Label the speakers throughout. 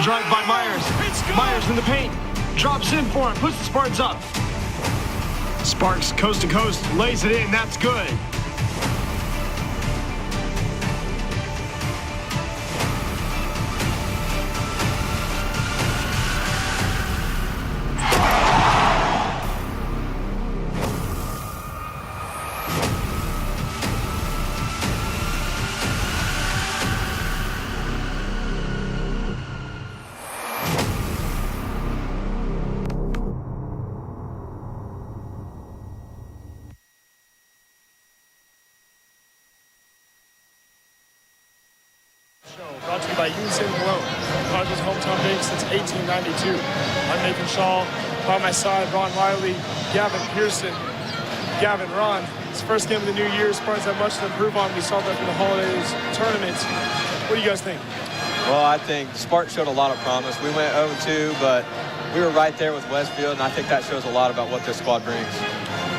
Speaker 1: drive by Myers. Myers in the paint. Drops in for him. Puts the Spartans up. Sparks coast to coast. Lays it in. That's good.
Speaker 2: Brought to you by Unison Malone, Cardinals hometown big since 1892. I'm Nathan Shaw. By my side, Ron Riley, Gavin Pearson, Gavin Ron. It's the first game of the new year. Spartans have much to improve on. We saw that from the holidays tournaments. What do you guys think?
Speaker 3: Well, I think Spartan showed a lot of promise. We went 0-2, but we were right there with Westfield, and I think that shows a lot about what this squad brings.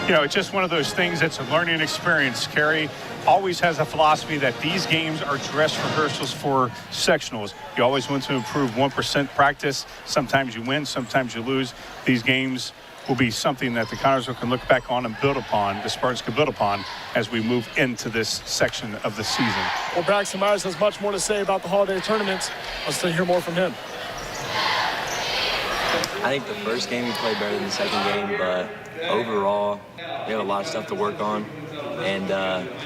Speaker 4: You know, it's just one of those things. It's a learning experience. Kerry always has a philosophy that these games are dress rehearsals for sectionals. You always want to improve 1% practice. Sometimes you win, sometimes you lose. These games will be something that the Connersville can look back on and build upon, the Spartans can build upon as we move into this section of the season.
Speaker 2: Well, Braxton Myers has much more to say about the holiday tournaments. Let's hear more from him.
Speaker 5: I think the first game we played better than the second game, but overall, we have a lot of stuff to work on, and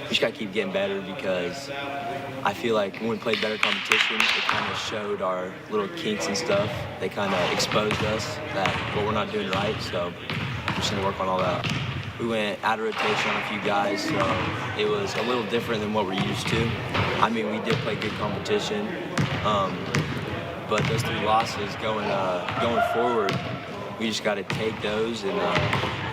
Speaker 5: we just got to keep getting better because I feel like when we played better competition, it kind of showed our little kinks and stuff. They kind of exposed us that what we're not doing right, so we're just going to work on all that. We went out of rotation on a few guys, so it was a little different than what we're used to. I mean, we did play good competition. But those 3 losses going forward, we just got to take those and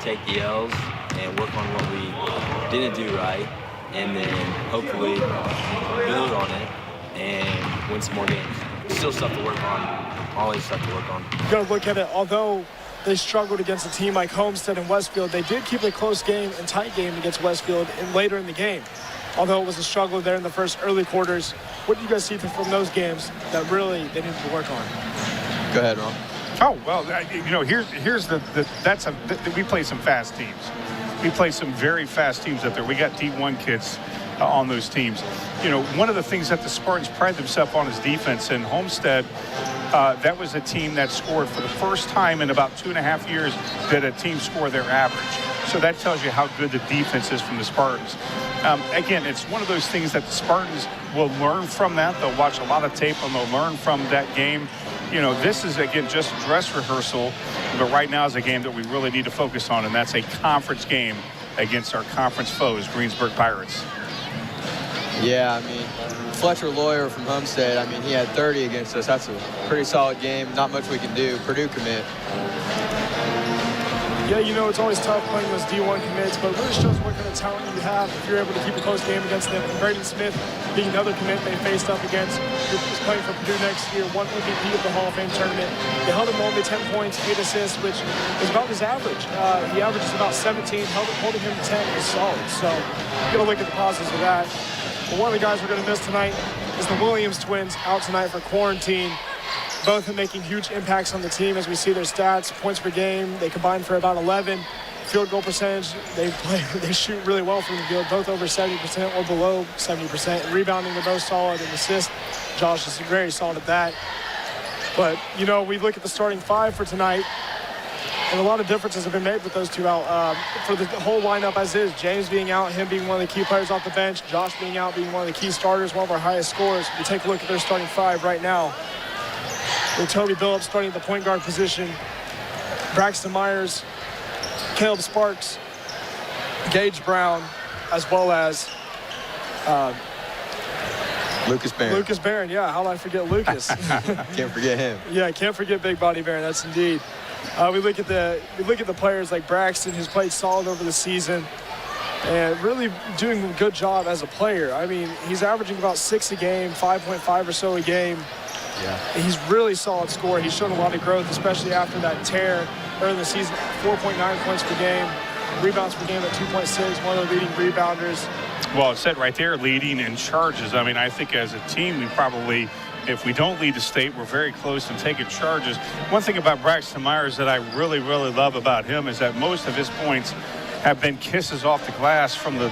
Speaker 5: take the L's and work on what we didn't do right, and then hopefully build on it and win some more games. Still stuff to work on, always stuff to work on.
Speaker 2: You got to look at it. Although they struggled against a team like Homestead and Westfield, they did keep a close game and tight game against Westfield later in the game. Although it was a struggle there in the first early quarters, what do you guys see from those games that really they needed to work on?
Speaker 3: Go ahead, Ron.
Speaker 4: Oh, well, you know, here's we play some fast teams. We play some very fast teams up there. We got D1 kids on those teams. You know, one of the things that the Spartans pride themselves on is defense. And Homestead, that was a team that scored for the first time in about 2.5 years that a team scored their average. So that tells you how good the defense is from the Spartans. Again, it's one of those things that the Spartans will learn from that. They'll watch a lot of tape and they'll learn from that game. You know, this is, again, just dress rehearsal, but right now is a game that we really need to focus on, and that's a conference game against our conference foes, Greensburg Pirates.
Speaker 3: Yeah, I mean, Fletcher Lawyer from Homestead, I mean, he had 30 against us. That's a pretty solid game. Not much we can do. Purdue commit.
Speaker 2: Yeah, you know, it's always tough playing those D1 commits, but it really shows what kind of talent you have if you're able to keep a close game against them. And Braden Smith being another commit they faced up against, who's playing for Purdue next year, won MVP of the Hall of Fame tournament. They held him only 10 points, 8 assists, which is about his average. He averages about 17, holding him to 10 is solid. So you got to look at the positives of that. But one of the guys we're going to miss tonight is the Williams twins, out tonight for quarantine. Both are making huge impacts on the team as we see their stats, points per game. They combine for about 11. Field goal percentage, they shoot really well from the field, both over 70% or below 70%. And rebounding, they're both solid. And assist, Josh is very solid at that. But, you know, we look at the starting 5 for tonight, and a lot of differences have been made with those two out. For the whole lineup as is, James being out, him being one of the key players off the bench, Josh being out, being one of the key starters, one of our highest scorers. We take a look at their starting 5 right now. With Toby Phillips starting at the point guard position, Braxton Myers, Caleb Sparks, Gage Brown, as well as
Speaker 3: Lucas Barron.
Speaker 2: Lucas Barron, yeah. How did I forget Lucas?
Speaker 3: Can't forget him.
Speaker 2: Yeah, can't forget Big Body Barron. That's indeed. We look at the players like Braxton, who's played solid over the season, and really doing a good job as a player. I mean, he's averaging about 6 a game, 5.5 or so a game.
Speaker 3: Yeah.
Speaker 2: He's really solid scorer. He's shown a lot of growth, especially after that tear early in the season. 4.9 points per game, rebounds per game at 2.6, one of the leading rebounders.
Speaker 4: Well, it's said right there, leading in charges. I mean, I think as a team, we probably, If we don't lead the state, we're very close to taking charges. One thing about Braxton Myers that I really, really love about him is that most of his points have been kisses off the glass from the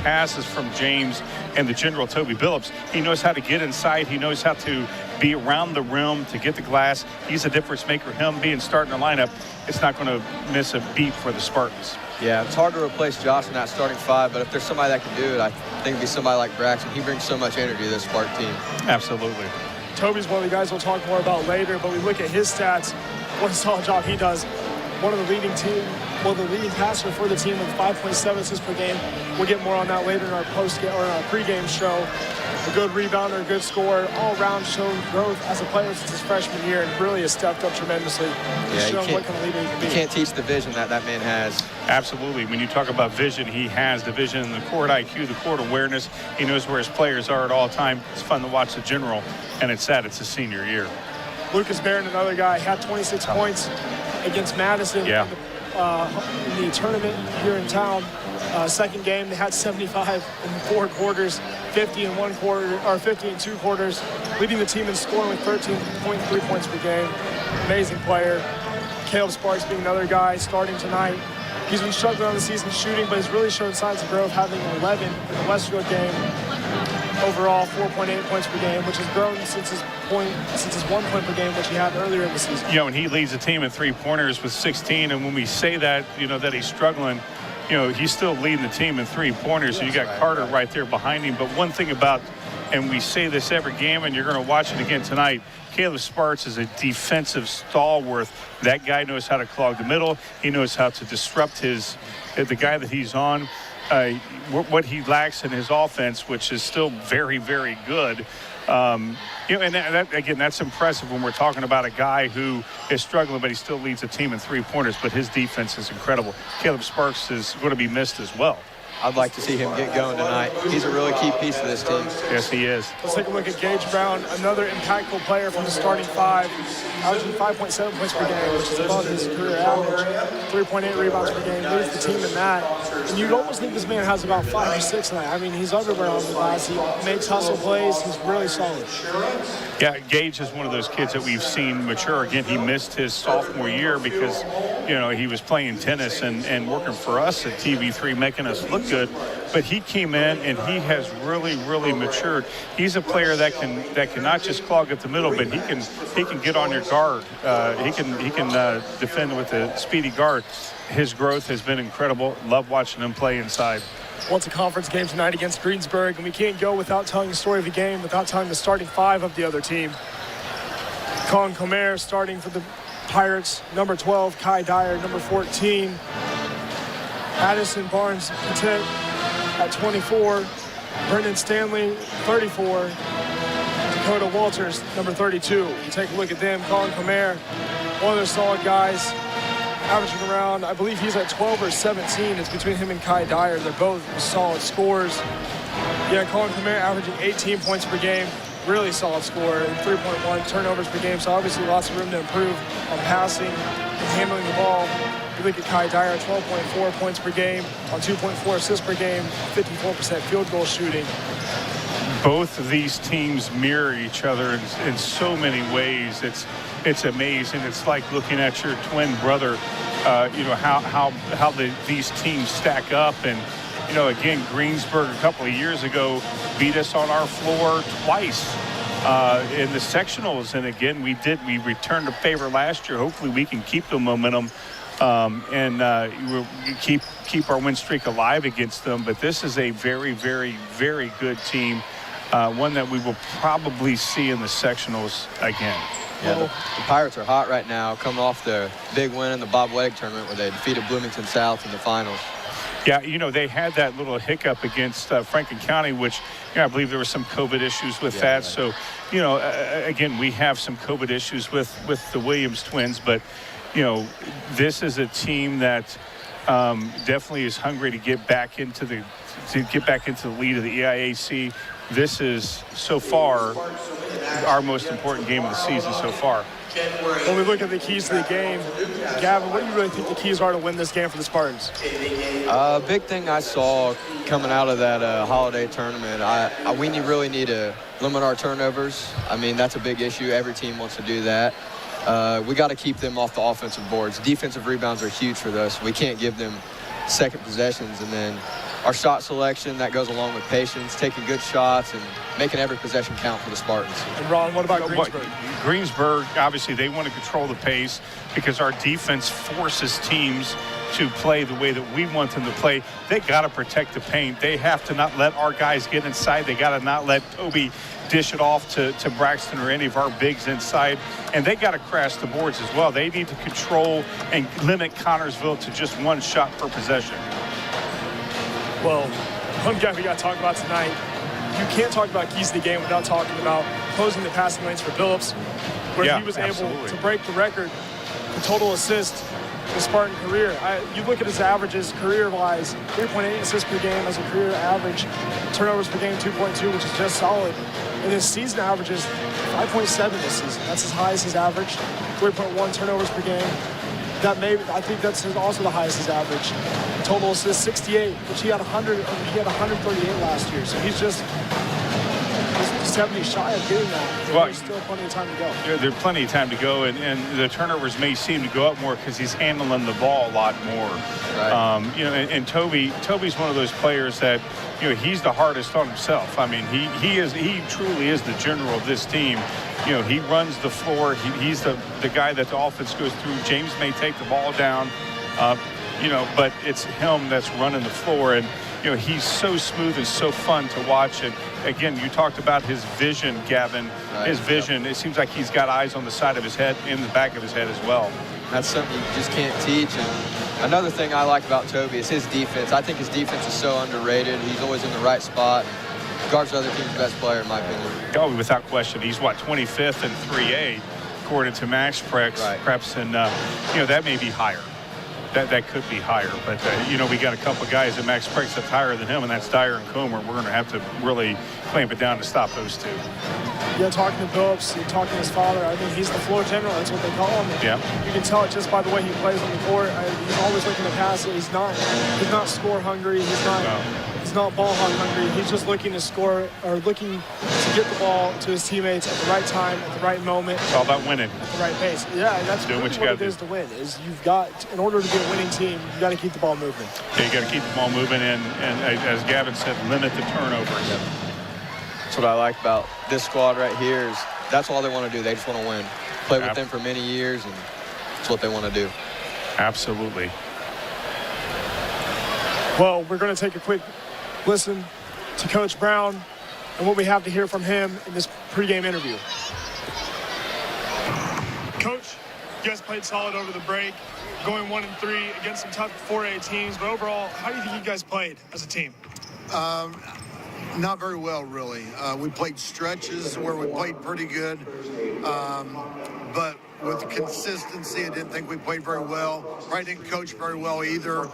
Speaker 4: passes from James and the general Toby Phillips. He knows how to get inside. He knows how to be around the rim to get the glass. He's a difference maker. Him being starting the lineup, it's not going to miss a beat for the Spartans.
Speaker 3: Yeah, it's hard to replace Josh in that starting five, but if there's somebody that can do it, I think it'd be somebody like Braxton. He brings so much energy to this Spartan team.
Speaker 4: Absolutely.
Speaker 2: Toby's one of the guys we'll talk more about later, but we look at his stats, what a solid job he does. One of the leading passer for the team with 5.7 assists per game. We'll get more on that later in our pregame show. A good rebounder, a good scorer, all around shown growth as a player since his freshman year, and really has stepped up tremendously.
Speaker 3: Yeah,
Speaker 2: shown what kind of leader he can be.
Speaker 3: You can't teach the vision that man has.
Speaker 4: Absolutely. When you talk about vision, he has the vision, the court IQ, the court awareness. He knows where his players are at all time. It's fun to watch the general, and it's sad it's his senior year.
Speaker 2: Lucas Barron, another guy, had 26 points against Madison in the tournament here in town. Second game, they had 75 in 4 quarters, 50 in 1 quarter, or 50 in 2 quarters, leading the team in scoring with 13.3 points per game. Amazing player. Caleb Sparks being another guy starting tonight. He's been struggling on the season shooting, but has really shown signs of growth, having 11 in the Westfield game. Overall, 4.8 points per game, which has grown since his 1 point per game, which he had earlier in the season.
Speaker 4: And he leads the team in 3-pointers with 16. And when we say that, that he's struggling, he's still leading the team in 3-pointers. So you got Carter right there behind him. But one thing about, and we say this every game, and you're going to watch it again tonight, Caleb Sparks is a defensive stalwart. That guy knows how to clog the middle. He knows how to disrupt the guy that he's on. What he lacks in his offense, which is still very, very good. And that's impressive when we're talking about a guy who is struggling, but he still leads the team in 3-pointers. But his defense is incredible. Caleb Sparks is going to be missed as well.
Speaker 3: I'd like to see him get going tonight. He's a really key piece of this team.
Speaker 4: Yes, he is.
Speaker 2: Let's take a look at Gage Brown, another impactful player from the starting 5, averaging 5.7 points per game, which is above his career average. 3.8 rebounds per game, leads the team in that. And you'd almost think this man has about 5 or 6 tonight. I mean, he's everywhere on the glass. He makes hustle plays. He's really solid.
Speaker 4: Yeah, Gage is one of those kids that we've seen mature. Again, he missed his sophomore year because, he was playing tennis and working for us at TV3, making us look good. But he came in and he has really, really matured. He's a player that can not just clog up the middle, but he can get on your guard. He can defend with a speedy guard. His growth has been incredible. Love watching him play inside.
Speaker 2: Well, it's a conference game tonight against Greensburg, and we can't go without telling the story of the game, without telling the starting 5 of the other team. Colin Comer starting for the Pirates, number 12, Kai Dyer, number 14. Addison Barnes-Petit at 24. Brendan Stanley, 34. Dakota Walters, number 32. You take a look at them. Colin Comer, one of their solid guys, averaging around, I believe he's at 12 or 17. It's between him and Kai Dyer. They're both solid scorers. Yeah, Colin Comer averaging 18 points per game. Really solid scorer, and 3.1 turnovers per game. So obviously lots of room to improve on passing and handling the ball. You look at Kai Dyer, 12.4 points per game on 2.4 assists per game, 54% field goal shooting.
Speaker 4: Both of these teams mirror each other in so many ways. It's amazing. It's like looking at your twin brother. How these teams stack up. And again, Greensburg a couple of years ago beat us on our floor twice in the sectionals. And again, we returned the favor last year. Hopefully, we can keep the momentum. We'll keep our win streak alive against them. But this is a very, very, very good team, one that we will probably see in the sectionals again.
Speaker 3: Yeah, the Pirates are hot right now, coming off the big win in the Bob Weddick tournament where they defeated Bloomington South in the finals.
Speaker 4: Yeah, they had that little hiccup against Franklin County, which, I believe there were some COVID issues with that. Right. So, again, we have some COVID issues with the Williams twins, but this is a team that definitely is hungry to get back into the lead of the EIAC. This is so far our most important game of the season so far.
Speaker 2: When we look at the keys to the game, Gavin, what do you really think the keys are to win this game for the Spartans?
Speaker 3: Big thing I saw coming out of that holiday tournament, we really need to limit our turnovers. I mean, that's a big issue. Every team wants to do that. We got to keep them off the offensive boards. Defensive rebounds are huge for us. We can't give them second possessions. And then our shot selection, that goes along with patience, taking good shots and making every possession count for the Spartans.
Speaker 2: And Ron, what about Greensburg?
Speaker 4: Greensburg, obviously, they want to control the pace because our defense forces teams to play the way that we want them to play. They got to protect the paint. They have to not let our guys get inside. They got to not let Toby dish it off to Braxton or any of our bigs inside. And they got to crash the boards as well. They need to control and limit Connorsville to just one shot per possession.
Speaker 2: Well, one guy we got to talk about tonight, you can't talk about keys to the game without talking about closing the passing lanes for Phillips, where he was able to break the record for total assists in his Spartan career. You look at his averages career-wise, 3.8 assists per game as a career average, turnovers per game 2.2, which is just solid. And his season averages 5.7 this season. That's as high as his average, 3.1 turnovers per game. I think that's also the highest his average. Total assists 68, which he had 138 last year. So he's just 70 shy of getting that. Well, there's still plenty of time to go.
Speaker 4: There's plenty of time to go, and the turnovers may seem to go up more because he's handling the ball a lot more. Right. And Toby's one of those players that, he's the hardest on himself. I mean, he truly is the general of this team. He runs the floor. He's the guy that the offense goes through. James may take the ball down, but it's him that's running the floor. And, he's so smooth and so fun to watch. And, again, you talked about his vision, Gavin. Right. His vision, it seems like he's got eyes on the side of his head, in the back of his head as well.
Speaker 3: That's something you just can't teach. And another thing I like about Toby is his defense. I think his defense is so underrated. He's always in the right spot. Guards the other team's best player, in my opinion.
Speaker 4: Oh, without question. He's, 25th in 3A, according to Max Preps. Right. And, that may be higher. That could be higher. But, we got a couple of guys at Max Preps that's higher than him, and that's Dyer and Comer. We're going to have to really clamp it down to stop those two.
Speaker 2: Yeah, talking to Phillips, talking to his father, I mean, he's the floor general. That's what they call him.
Speaker 4: Yeah.
Speaker 2: You can tell it just by the way he plays on the court. He's always looking to pass it. He's not score hungry. He's not ball hungry. He's just looking to score or looking to get the ball to his teammates at the right time, at the right moment.
Speaker 4: It's all about winning.
Speaker 2: At the right pace. Yeah, and that's really what it is to win. Is you've got, in order to be a winning team, you got to keep the ball moving.
Speaker 4: Yeah, you got to keep the ball moving and as Gavin said, limit the turnovers.
Speaker 3: Yep. That's what I like about this squad right here is that's all they want to do. They just want to win. Play with them for many years, and that's what they want to do.
Speaker 4: Absolutely.
Speaker 2: Well, we're going to take a quick listen to Coach Brown and what we have to hear from him in this pregame interview. Coach, you guys played solid over the break, going 1-3 against some tough 4A teams, but overall, how do you think you guys played as a team?
Speaker 6: Not very well, really. We played stretches where we played pretty good, but with consistency, I didn't think we played very well. Probably didn't coach very well either.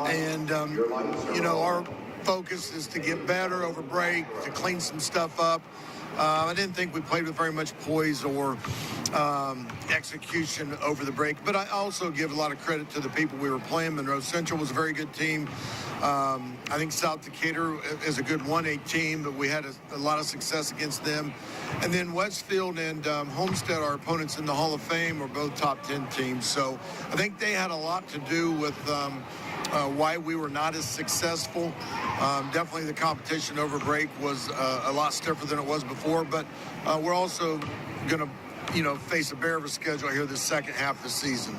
Speaker 6: And, our focus is to get better over break, to clean some stuff up. I didn't think we played with very much poise or execution over the break. But I also give a lot of credit to the people we were playing. Monroe Central was a very good team. I think South Decatur is a good 1A team, but we had a lot of success against them. And then Westfield and Homestead, our opponents in the Hall of Fame, are both top 10 teams. So I think they had a lot to do with why we were not as successful. Definitely the competition over break was a lot stiffer than it was before, but we're also going to face a bear of a schedule here the second half of the season.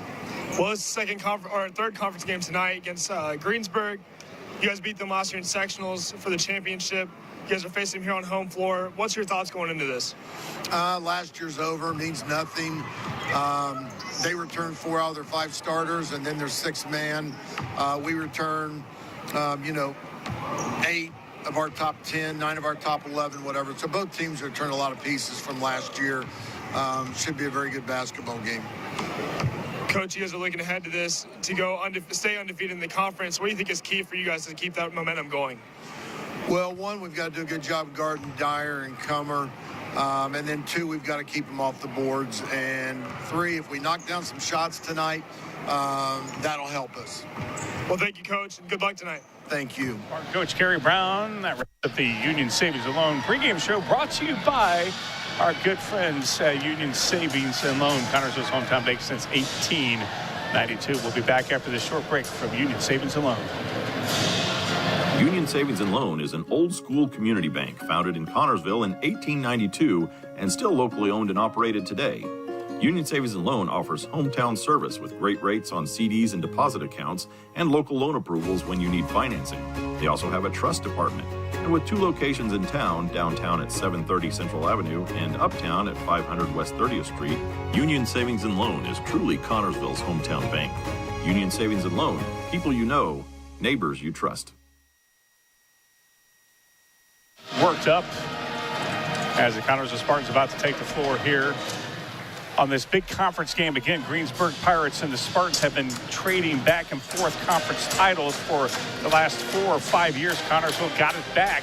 Speaker 2: Well, it's the third conference game tonight against Greensburg. You guys beat them last year in sectionals for the championship. You guys are facing them here on home floor. What's your thoughts going into this?
Speaker 6: Last year's over, means nothing. They returned 4 out of their 5 starters, and then their 6th man. We return, 8 of our top 10, 9 of our top 11, whatever. So both teams returned a lot of pieces from last year. Should be a very good basketball game.
Speaker 2: Coach, you guys are looking ahead to this to go stay undefeated in the conference. What do you think is key for you guys to keep that momentum going?
Speaker 6: Well, one, we've got to do a good job guarding Dyer and Comer. And then 2, we've got to keep them off the boards. And 3, if we knock down some shots tonight, that'll help us.
Speaker 2: Well, thank you, Coach, and good luck tonight.
Speaker 6: Thank you.
Speaker 4: Our Coach Kerry Brown. That wraps up the Union Savings and Loan pregame show, brought to you by our good friends at Union Savings and Loan, Connersville's hometown bank since 1892. We'll be back after this short break from Union Savings and Loan.
Speaker 7: Union Savings and Loan is an old-school community bank founded in Connersville in 1892 and still locally owned and operated today. Union Savings and Loan offers hometown service with great rates on CDs and deposit accounts and local loan approvals when you need financing. They also have a trust department. And with 2 locations in town, downtown at 730 Central Avenue and uptown at 500 West 30th Street, Union Savings and Loan is truly Connersville's hometown bank. Union Savings and Loan, people you know, neighbors you trust.
Speaker 4: Worked up as the Connersville Spartans about to take the floor here on this big conference game. Again, Greensburg Pirates and the Spartans have been trading back and forth conference titles for the last 4 or 5 years. Connersville got it back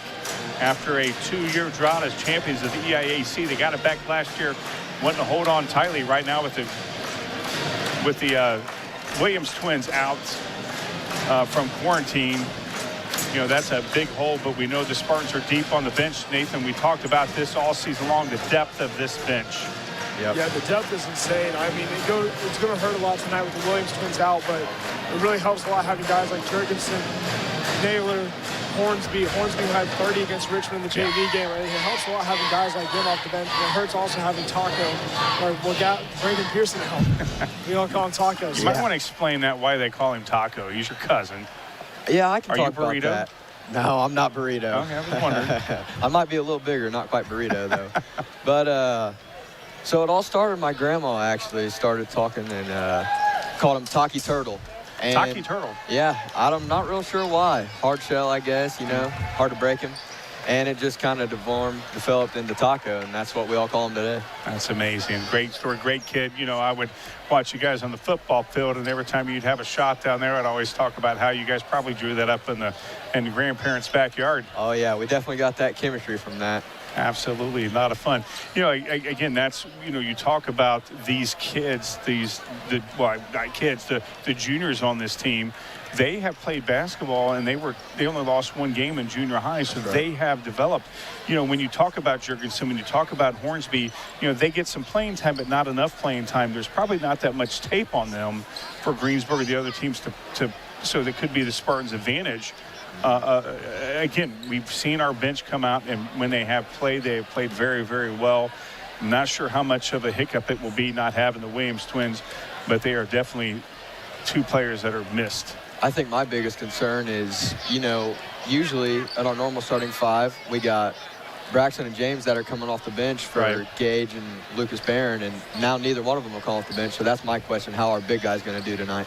Speaker 4: after a 2-year drought as champions of the EIAC. They got it back last year, wanting to hold on tightly right now with the Williams twins out from quarantine. You know, that's a big hole, but we know the Spartans are deep on the bench. Nathan, we talked about this all season long, the depth of this bench.
Speaker 2: Yep. Yeah, the depth is insane. I mean, it's going to hurt a lot tonight with the Williams twins out, but it really helps a lot having guys like Jurgensen, Naylor, Hornsby. Hornsby had 30 against Richmond in the JV game. It helps a lot having guys like them off the bench. It hurts also having Taco, or Brandon Pearson help. We don't call him Taco.
Speaker 4: You might want to explain that, why they call him Taco. He's your cousin.
Speaker 3: Yeah, I can talk
Speaker 4: about
Speaker 3: Burrito? That. No, I'm not Burrito.
Speaker 4: Okay, I was wondering.
Speaker 3: I might be a little bigger, not quite Burrito, though. But, so it all started, my grandma actually started talking and called him Taki Turtle. And
Speaker 4: Taki Turtle?
Speaker 3: Yeah, I'm not real sure why. Hard shell, I guess, you know, hard to break him. And it just kind of developed into Taco, and that's what we all call him today.
Speaker 4: That's amazing. Great story, great kid. You know, I would watch you guys on the football field, and every time you'd have a shot down there, I'd always talk about how you guys probably drew that up in the grandparents' backyard.
Speaker 3: Oh, yeah, we definitely got that chemistry from that.
Speaker 4: Absolutely, a lot of fun. You know, again, that's, you know, you talk about these kids, the juniors on this team. They have played basketball, and they only lost 1 game in junior high, so right. They have developed. You know, when you talk about Jurgensen, when you talk about Hornsby, you know, they get some playing time, but not enough playing time. There's probably not that much tape on them for Greensburg or the other teams so that could be the Spartans' advantage. Again, we've seen our bench come out, and when they have played very, very well. I'm not sure how much of a hiccup it will be not having the Williams twins, but they are definitely 2 players that are missed.
Speaker 3: I think my biggest concern is, you know, usually at our normal starting 5, we got Braxton and James that are coming off the bench for right. Gage and Lucas Barron, and now neither one of them will come off the bench. So that's my question, how our big guy's going to do tonight.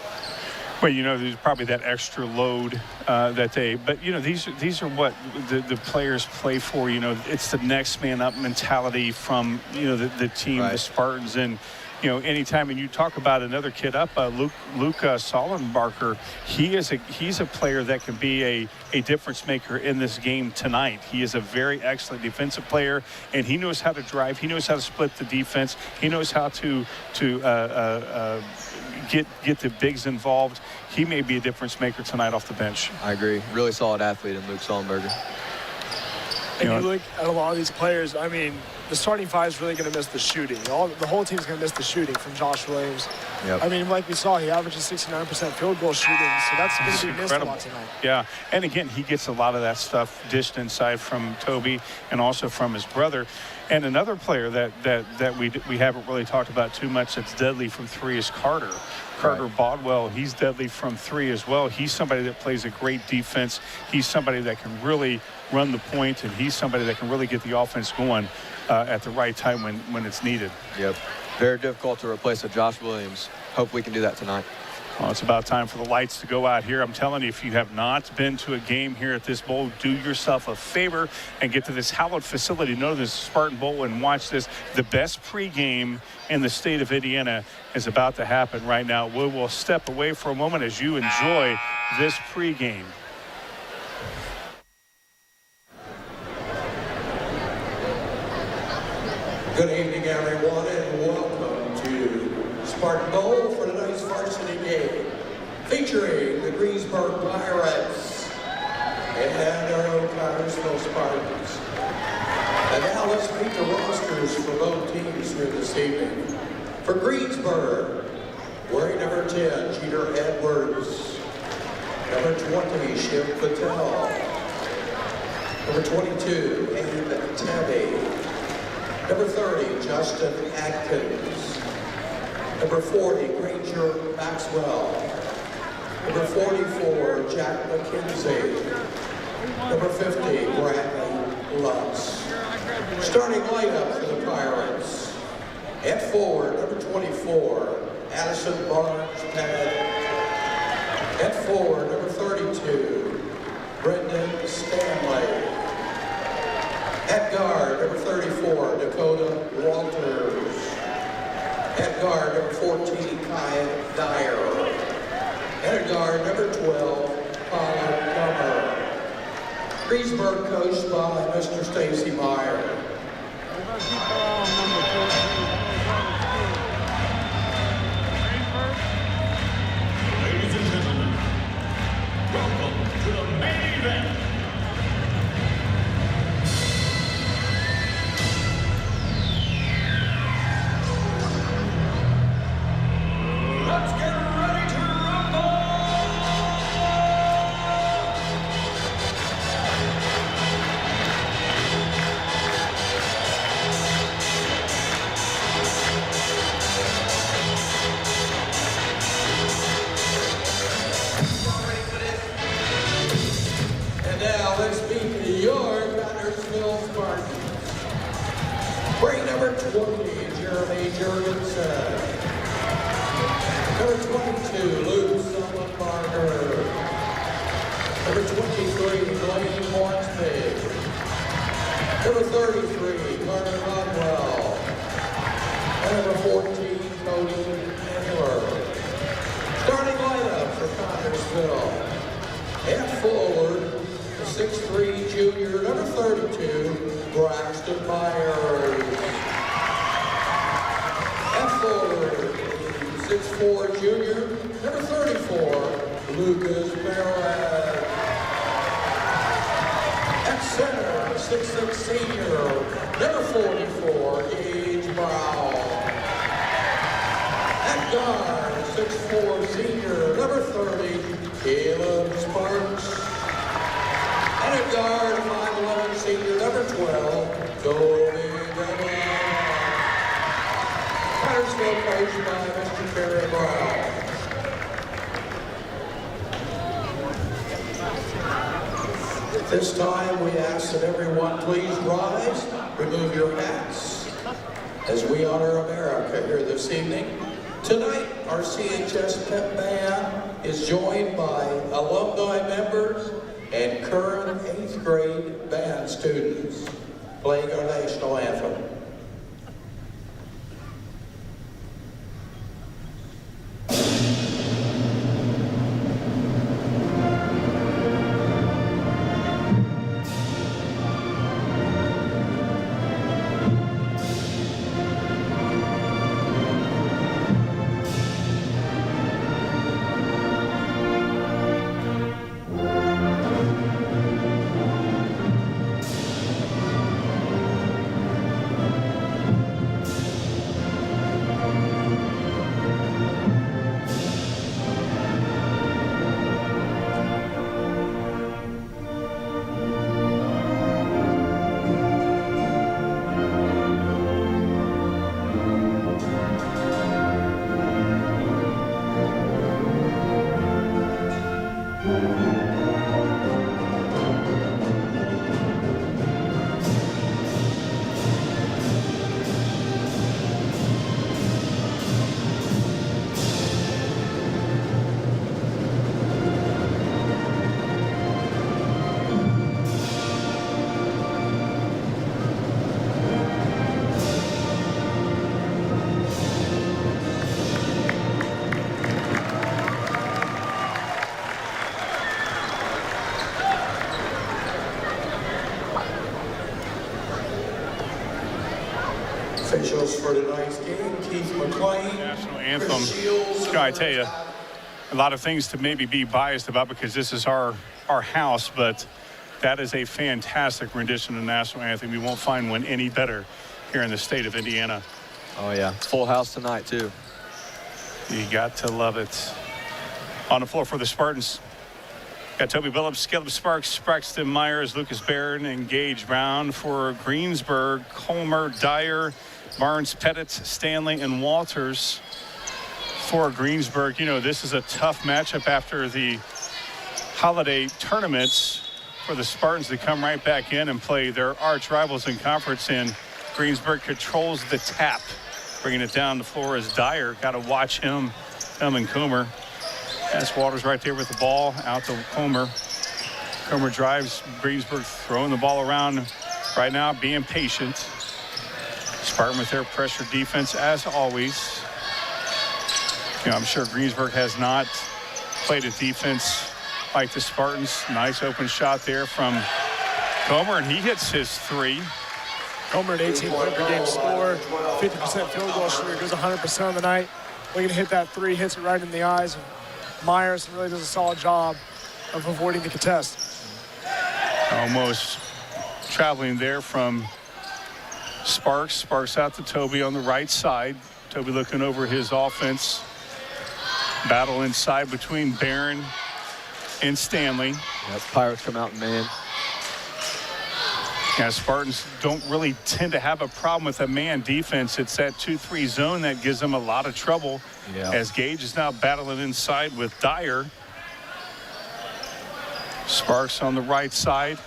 Speaker 4: Well, you know, there's probably that extra load but, you know, these are what the players play for. You know, it's the next man up mentality from, you know, the team, right. The Spartans. And, you know, anytime, and you talk about another kid up, Luca Sollenbarker, he's a player that can be a difference maker in this game tonight. He is a very excellent defensive player, and he knows how to drive. He knows how to split the defense. He knows how to get the bigs involved. He may be a difference maker tonight off the bench.
Speaker 3: I agree. Really solid athlete in Luke Sollenberger.
Speaker 2: And you look at a lot of these players, I mean, the starting 5 is really going to miss the shooting. The whole team's going to miss the shooting from Josh Williams. Yep. I mean, like we saw, he averages 69% field goal shooting, so that's going to be missed a lot tonight.
Speaker 4: Yeah, and again, he gets a lot of that stuff dished inside from Toby and also from his brother. And another player that we haven't really talked about too much that's deadly from 3 is Carter. Carter right. Bodwell, he's deadly from 3 as well. He's somebody that plays a great defense. He's somebody that can really run the point, and he's somebody that can really get the offense going at the right time when it's needed.
Speaker 3: Yep. Very difficult to replace a Josh Williams. Hope we can do that tonight.
Speaker 4: Well, it's about time for the lights to go out here. I'm telling you, if you have not been to a game here at this bowl, do yourself a favor and get to this hallowed facility known as Spartan Bowl and watch this. The best pregame in the state of Indiana is about to happen right now. We will step away for a moment as you enjoy this pregame.
Speaker 8: Good evening, everyone, and welcome to Spartan Bowl for tonight's varsity game, featuring the Greensburg Pirates and our own CHS Spartans. And now let's meet the rosters for both teams here this evening. For Greensburg, wearing number 10, Jeter Edwards. Number 20, Shiv Patel. Number 22, Abe Tabby. Number 30, Justin Atkins. Number 40, Granger Maxwell. Number 44, Jack McKenzie. Number 50, Bradley Lutz. Starting lineup for the Pirates. At forward, number 24, Addison Barnes Pad. At forward, number 32, Brendan Stanley. At guard, number 34, Dakota Walters. At guard, number 14, Kai Dyer. And at guard, number 12, Colin Dummer. Greensburg coached by Mr. Stacy Myers.
Speaker 9: Ladies and gentlemen, welcome to the main event. Let's get ready to rumble!
Speaker 8: And now let's meet your Connersville Spartans. Bring number 20, Jeremy Jurgensen. Number 22, Luke Sullenbarger. Number 23, Blaine Hornsby. Number 33, Carter Rodwell. And number 14, Cody Miller. Starting lineup for Connersville. At forward, the 6'3" junior, number 32, Braxton Myers. At forward, 6'4" junior, number 34, Lucas Barrett. At center, 6'6" senior, number 44, Gage Brown. At guard, 6'4" senior, number 30, Caleb Sparks. And at guard, 5'11" senior, number 12, Toby Phillips. Connersville coached by Mr. Terry Brown. At this time, we ask that everyone please rise, remove your hats, as we honor America here this evening. Tonight, our CHS Pep Band is joined by alumni members and current 8th grade band students playing our national anthem. Officials for tonight's game, Keith McLean.
Speaker 4: National anthem. I tell you, a lot of things to maybe be biased about because this is our house, but that is a fantastic rendition of the national anthem. You won't find one any better here in the state of Indiana.
Speaker 3: Oh, yeah. Full house tonight, too.
Speaker 4: You got to love it. On the floor for the Spartans, got Toby Phillips, Caleb Sparks, Braxton Myers, Lucas Barron, and Gage Brown. For Greensburg, Colmer, Dyer, Barnes, Pettit, Stanley, and Walters. For Greensburg, you know, this is a tough matchup after the holiday tournaments for the Spartans to come right back in and play their arch rivals in conference. And Greensburg controls the tap, bringing it down the floor as Dyer. Got to watch him and Comer. That's Walters right there with the ball out to Comer. Comer drives. Greensburg throwing the ball around right now, being patient. Spartan with their pressure defense as always. You know, I'm sure Greensburg has not played a defense like the Spartans. Nice open shot there from Comer, and he hits his three.
Speaker 2: Comer, an 18-point per game score, 50% field goal shooter, goes 100% on the night. Looking to hit that three, hits it right in the eyes of Myers, really does a solid job of avoiding the contest.
Speaker 4: Almost traveling there from Sparks. Sparks out to Toby on the right side. Toby looking over his offense. Battle inside between Barron and Stanley.
Speaker 3: Yep, Pirates come out, man.
Speaker 4: Yeah, Spartans don't really tend to have a problem with a man defense. It's that 2-3 zone that gives them a lot of trouble.
Speaker 3: Yeah.
Speaker 4: As Gage is now battling inside with Dyer. Sparks on the right side.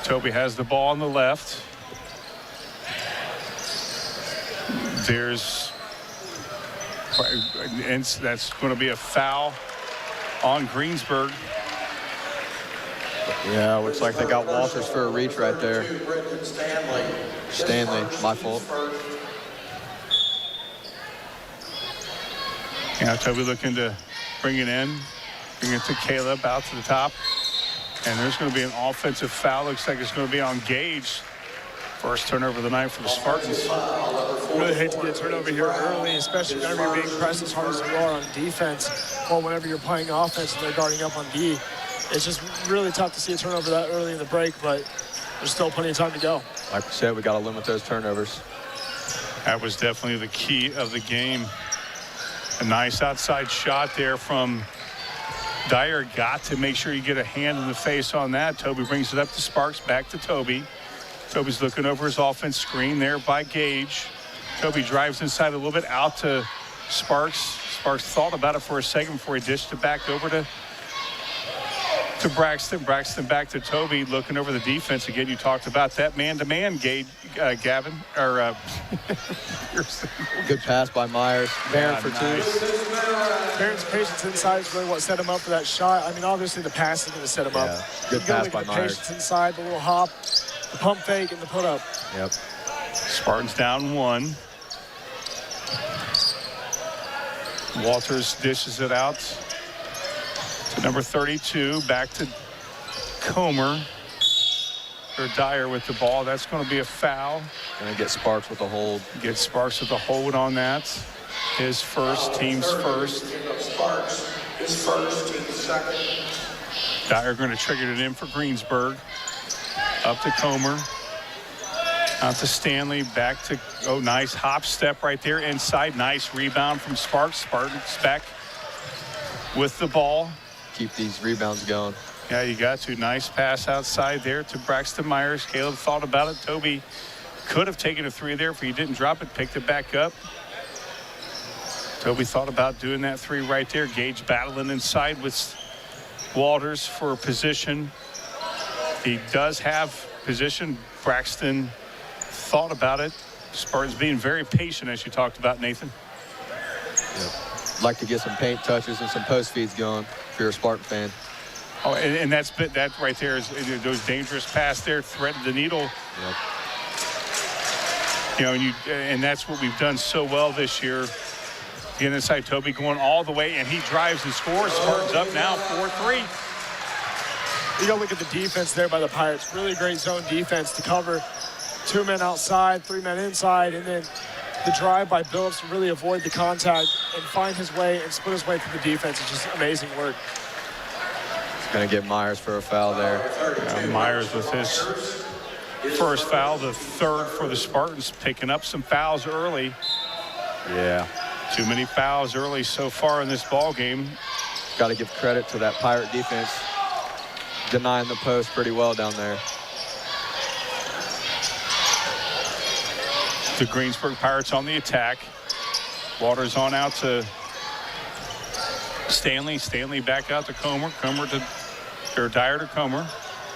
Speaker 4: Toby has the ball on the left. And that's going to be a foul on Greensburg.
Speaker 3: Yeah, looks like they got Walters for a reach right there. Stanley, my fault.
Speaker 4: Yeah, Toby looking to bring it in. Bring it to Caleb out to the top. And there's going to be an offensive foul. Looks like it's going to be on Gage. First turnover of the night for the Spartans.
Speaker 2: Really hate to get a turnover here early, especially whenever you're being pressed as hard as you are on defense, or whenever you're playing offense and they're guarding up on D. It's just really tough to see a turnover that early in the break, but there's still plenty of time to go.
Speaker 3: Like we said, we got to limit those turnovers.
Speaker 4: That was definitely the key of the game. A nice outside shot there from Dyer. Got to make sure you get a hand in the face on that. Toby brings it up to Sparks, back to Toby. Toby's looking over his offense screen there by Gage. Toby drives inside a little bit out to Sparks. Sparks thought about it for a second before he dished it back over to Braxton. Braxton back to Toby, looking over the defense again. You talked about that man-to-man, Gavin.
Speaker 3: Good pass by Myers. Barron for
Speaker 4: nice.
Speaker 3: two.
Speaker 2: Barron's patience inside is really what set him up for that shot. I mean, obviously the pass is going to set him up.
Speaker 3: Good pass by Myers.
Speaker 2: Patience inside, the little hop, the pump fake, and the put up.
Speaker 3: Yep.
Speaker 4: Spartans down one. Walters dishes it out to number 32, back to Comer. Or Dyer with the ball. That's going to be a foul.
Speaker 3: Going to get Sparks with a hold.
Speaker 4: Get Sparks with a hold on that. His first, team's first.
Speaker 8: Sparks, his first, team's second.
Speaker 4: Dyer going to trigger it in for Greensburg. Up to Comer. Out to Stanley. Back to, oh, nice hop step right there inside. Nice rebound from Sparks. Spartans back with the ball.
Speaker 3: Keep these rebounds going.
Speaker 4: Yeah, you got to. Nice pass outside there to Braxton Myers. Caleb thought about it. Toby could have taken a three there if he didn't drop it. Picked it back up. Toby thought about doing that three right there. Gage battling inside with Walters for position. He does have position. Braxton thought about it. Spartans being very patient, as you talked about, Nathan.
Speaker 3: Yep. Like to get some paint touches and some post feeds going if you're a Spartan fan.
Speaker 4: Oh, and that right there is those dangerous pass there, threaded the needle.
Speaker 3: Yep.
Speaker 4: You know, and that's what we've done so well this year. Again, inside Toby going all the way, and he drives and scores. Spartans up now 4-3.
Speaker 2: You got to look at the defense there by the Pirates. Really great zone defense to cover 2 men outside, 3 men inside, and then the drive by Phillips to really avoid the contact and find his way and split his way through the defense is just amazing work.
Speaker 3: Going to get Myers for a foul there.
Speaker 4: Myers with his first foul, the third for the Spartans, picking up some fouls early.
Speaker 3: Yeah.
Speaker 4: Too many fouls early so far in this ball game.
Speaker 3: Got to give credit to that Pirate defense, denying the post pretty well down there.
Speaker 4: The Greensburg Pirates on the attack. Waters on out to Stanley. Stanley back out to Comer. Dyer to Comer.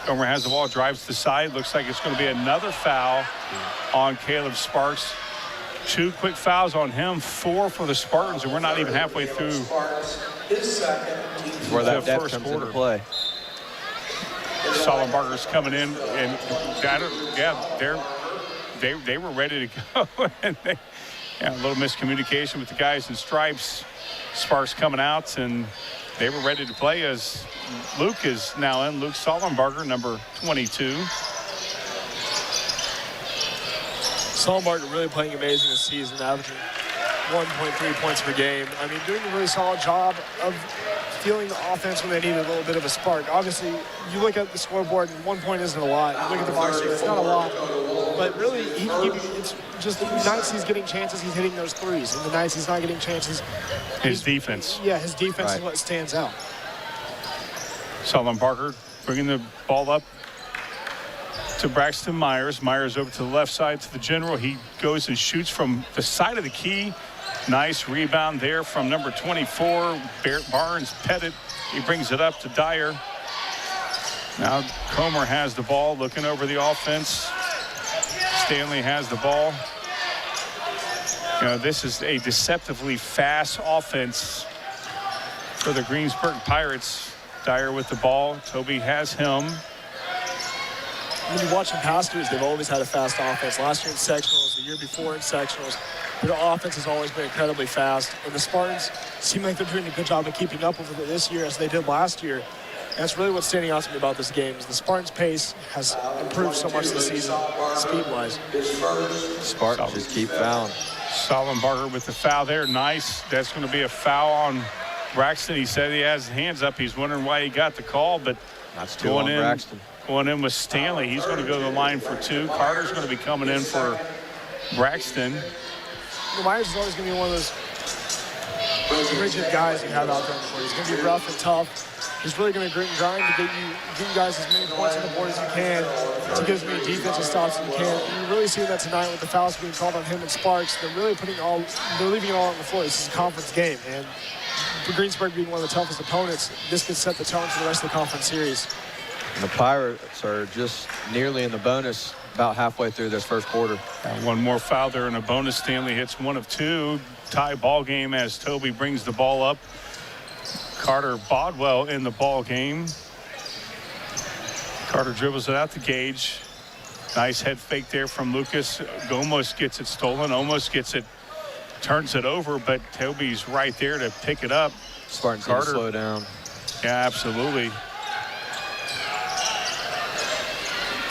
Speaker 4: Comer has the ball, drives to the side. Looks like it's going to be another foul on Caleb Sparks. 2 quick fouls on him, 4 for the Spartans, and we're not even halfway through
Speaker 3: where that
Speaker 4: the
Speaker 3: depth
Speaker 4: first
Speaker 3: comes
Speaker 4: quarter.
Speaker 3: into play.
Speaker 4: Sollenbarger's coming in, and they were ready to go. And a little miscommunication with the guys in stripes. Sparks coming out, and they were ready to play as Luke is now in. Luke Sollenbarger, number 22.
Speaker 2: Sollenbarger really playing amazing this season, averaging 1.3 points per game. I mean, doing a really solid job of feeling the offense when they need a little bit of a spark. Obviously, you look at the scoreboard, and 1 point isn't a lot. You look at the box score, it's not a lot. But really, it's just the nights he's getting chances, he's hitting those threes. And the nights he's not getting chances,
Speaker 4: his defense.
Speaker 2: Yeah, his defense is what stands out.
Speaker 4: Sollenbarger bringing the ball up to Braxton Myers. Myers over to the left side to the general. He goes and shoots from the side of the key. Nice rebound there from number 24, Barnes Pettit. He brings it up to Dyer. Now Comer has the ball, looking over the offense. Stanley has the ball. You know, this is a deceptively fast offense for the Greensburg Pirates. Dyer with the ball. Toby has him.
Speaker 2: When you watch them past years, they've always had a fast offense. Last year in sectionals, the year before in sectionals, their offense has always been incredibly fast. And the Spartans seem like they're doing a good job of keeping up with it this year as they did last year. And that's really what's standing out to me about this game is the Spartans' pace has improved so much this season, speed-wise.
Speaker 3: Spartans just keep fouling.
Speaker 4: Sollenbarger with the foul there. Nice. That's going to be a foul on Braxton. He said he has his hands up. He's wondering why he got the call, but
Speaker 3: that's two on Braxton.
Speaker 4: Going in with Stanley. He's going to go to the line for 2. Carter's going to be coming in for Braxton.
Speaker 2: Myers is always going to be one of those rigid guys you have out there on the court. He's going to be rough and tough. He's really going to grit and grind to get you guys as many points on the board as you can, to get as many defensive stops as you can. And you really see that tonight with the fouls being called on him and Sparks. They're really leaving it all on the floor. This is a conference game, and for Greensburg being one of the toughest opponents, this could set the tone for the rest of the conference series.
Speaker 3: And the Pirates are just nearly in the bonus about halfway through this first quarter.
Speaker 4: And one more foul there in a bonus. Stanley hits 1 of 2. Tie ball game as Toby brings the ball up. Carter Bodwell in the ball game. Carter dribbles it out to Gage. Nice head fake there from Lucas. Almost gets it stolen, almost gets it, turns it over, but Toby's right there to pick it up.
Speaker 3: Spartans need to slow down.
Speaker 4: Yeah, absolutely.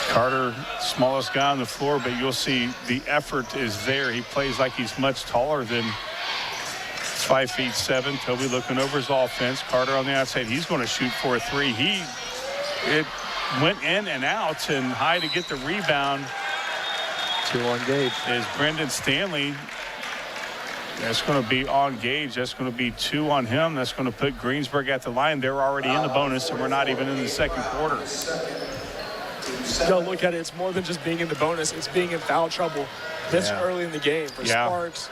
Speaker 4: Carter, smallest guy on the floor, but you'll see the effort is there. He plays like he's much taller than 5'7". Toby looking over his offense. Carter on the outside. He's going to shoot for a 3. It went in and out, and high to get the rebound.
Speaker 3: 2 on Gage.
Speaker 4: Is Brendan Stanley. That's going to be on Gage. That's going to be 2 on him. That's going to put Greensburg at the line. They're already in the bonus, and we're not even in the second quarter.
Speaker 2: You gotta look at it. It's more than just being in the bonus. It's being in foul trouble this early in the game. For Sparks,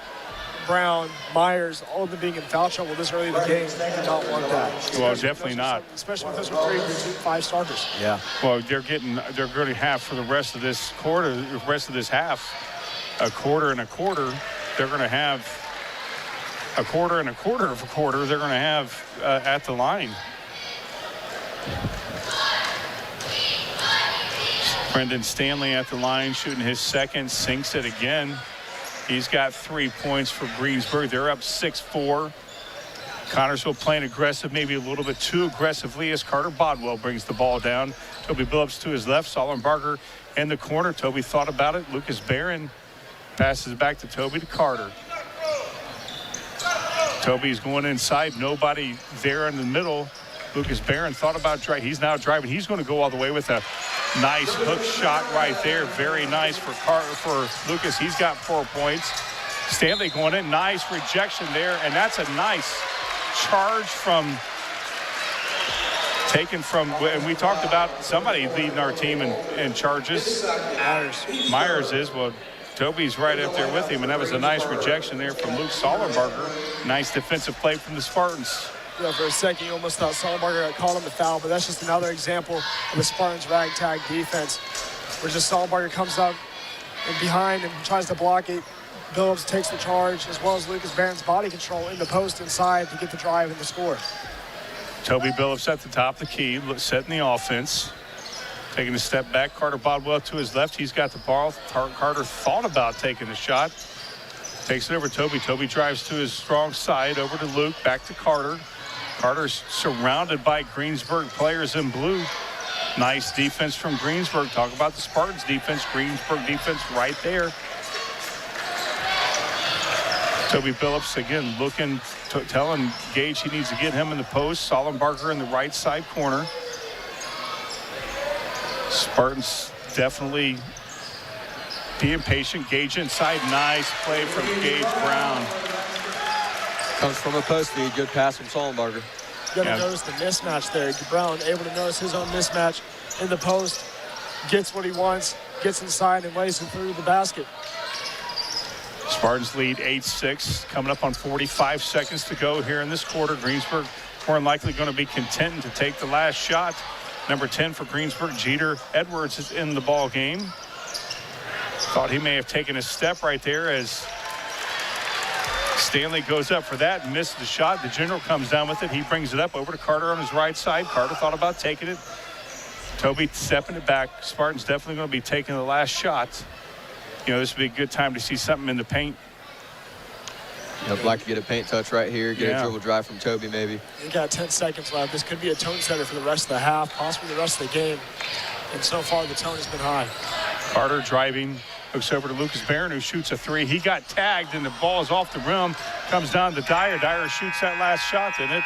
Speaker 2: Brown, Myers, all of them being in foul trouble this early in the game. They do not want that.
Speaker 4: Well, definitely not.
Speaker 2: Especially with those 3 of your 5 starters.
Speaker 3: Yeah.
Speaker 4: Well, they're going to have for the rest of this quarter, the rest of this half, a quarter and a quarter. They're going to have a quarter and a quarter of a quarter. They're going to have at the line. Brendan Stanley at the line, shooting his second, sinks it again. He's got 3 points for Greensburg. They're up 6-4. Connorsville playing aggressive, maybe a little bit too aggressively as Carter Bodwell brings the ball down. Toby Phillips to his left, Solomon Barker in the corner. Toby thought about it. Lucas Barron passes back to Toby to Carter. Toby's going inside. Nobody there in the middle. Lucas Barron thought about driving. He's now driving. He's going to go all the way with a nice hook shot right there. Very nice for Lucas. He's got 4 points. Stanley going in. Nice rejection there. And that's a nice charge taken from, and we talked about somebody leading our team in charges. Myers is. Well, Toby's right up there with him, and that was a nice rejection there from Luke Sollenberger. Nice defensive play from the Spartans.
Speaker 2: Yeah, for a second, you almost thought Sollenberger had called him the foul, but that's just another example of the Spartans' ragtag defense, where just Sollenberger comes up and behind and tries to block it. Phillips takes the charge, as well as Lucas Barron's body control in the post inside to get the drive and the score.
Speaker 4: Toby Phillips at the top of the key, setting the offense. Taking a step back, Carter Bodwell to his left. He's got the ball. Carter thought about taking a shot. Takes it over to Toby. Toby drives to his strong side, over to Luke, back to Carter. Carter's surrounded by Greensburg players in blue. Nice defense from Greensburg. Talk about the Spartans defense. Greensburg defense right there. Toby Phillips again looking, telling Gage he needs to get him in the post. Sollenberger in the right side corner. Spartans definitely being patient. Gage inside. Nice play from Gage Brown.
Speaker 3: Comes from a post feed. Good pass from Sollenberger.
Speaker 2: You got to notice the mismatch there. Brown able to notice his own mismatch in the post. Gets what he wants. Gets inside and lays it through the basket.
Speaker 4: Spartans lead 8-6. Coming up on 45 seconds to go here in this quarter. Greensburg more than likely going to be content to take the last shot. Number 10 for Greensburg, Jeter Edwards, is in the ball game. Thought he may have taken a step right there as Stanley goes up for that and misses the shot. The general comes down with it. He brings it up over to Carter on his right side. Carter thought about taking it. Toby stepping it back. Spartans definitely going to be taking the last shot. You know, this would be a good time to see something in the paint.
Speaker 3: I'd like to get a paint touch right here, get a dribble drive from Toby maybe.
Speaker 2: You got 10 seconds left. This could be a tone setter for the rest of the half, possibly the rest of the game. And so far, the tone has been high.
Speaker 4: Carter driving, hooks over to Lucas Barron, who shoots a three. He got tagged, and the ball is off the rim. Comes down to Dyer. Dyer shoots that last shot, and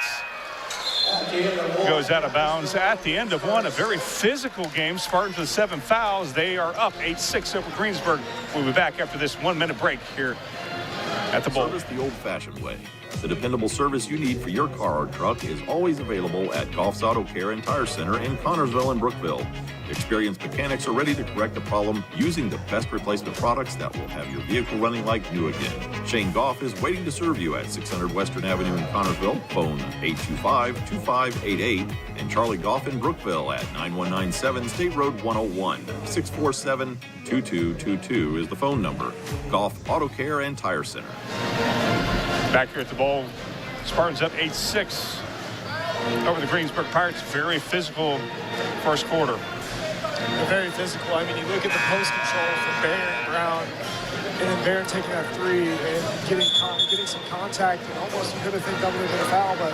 Speaker 4: goes out of bounds at the end of one. A very physical game. Spartans with 7 fouls. They are up 8-6 over Greensburg. We'll be back after this 1-minute break here at the bowl.
Speaker 7: Service the old-fashioned way. The dependable service you need for your car or truck is always available at Goff's Auto Care and Tire Center in Connorsville and Brookville. Experienced mechanics are ready to correct the problem using the best replacement products that will have your vehicle running like new again. Shane Goff is waiting to serve you at 600 Western Avenue in Connorsville. Phone 825-2588. And Charlie Goff in Brookville at 9197 State Road 101. 647-2222 is the phone number. Goff Auto Care and Tire Center.
Speaker 4: Back here at the bowl, Spartans up 8-6 over the Greensburg Pirates. Very physical first quarter.
Speaker 2: Very physical. I mean, you look at the post control from Barron, Brown, and then Barron taking that three and getting some contact, and almost you could have think that would have been a foul, but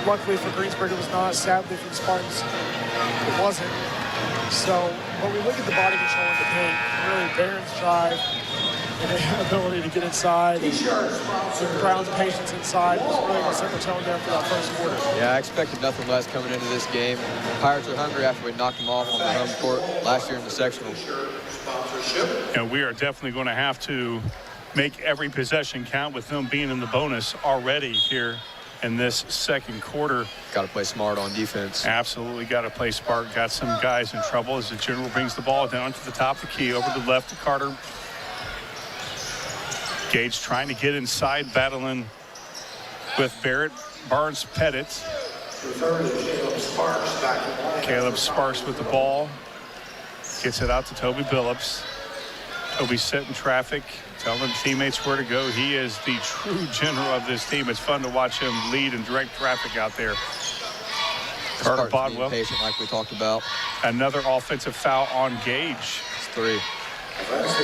Speaker 2: luckily for Greensburg it was not. Sadly for the Spartans, it wasn't. So when we look at the body control in the paint, really Barron's drive and the ability to get inside, and Brown's patience inside was really going to set the tone down for that first quarter.
Speaker 3: Yeah, I expected nothing less coming into this game. Pirates are hungry after we knocked them off on the home court last year in the sectional.
Speaker 4: And we are definitely going to have to make every possession count with them being in the bonus already here in this second quarter.
Speaker 3: Got to play smart on defense.
Speaker 4: Absolutely got to play smart. Got some guys in trouble as the general brings the ball down to the top of the key, over to the left to Carter. Gage trying to get inside, battling with Barrett, Barnes, Pettit. Caleb Sparks with the ball. Gets it out to Toby Phillips. Toby setting traffic, telling teammates where to go. He is the true general of this team. It's fun to watch him lead and direct traffic out there. Carter Bodwell.
Speaker 3: Patient like we talked about.
Speaker 4: Another offensive foul on Gage.
Speaker 3: It's 3.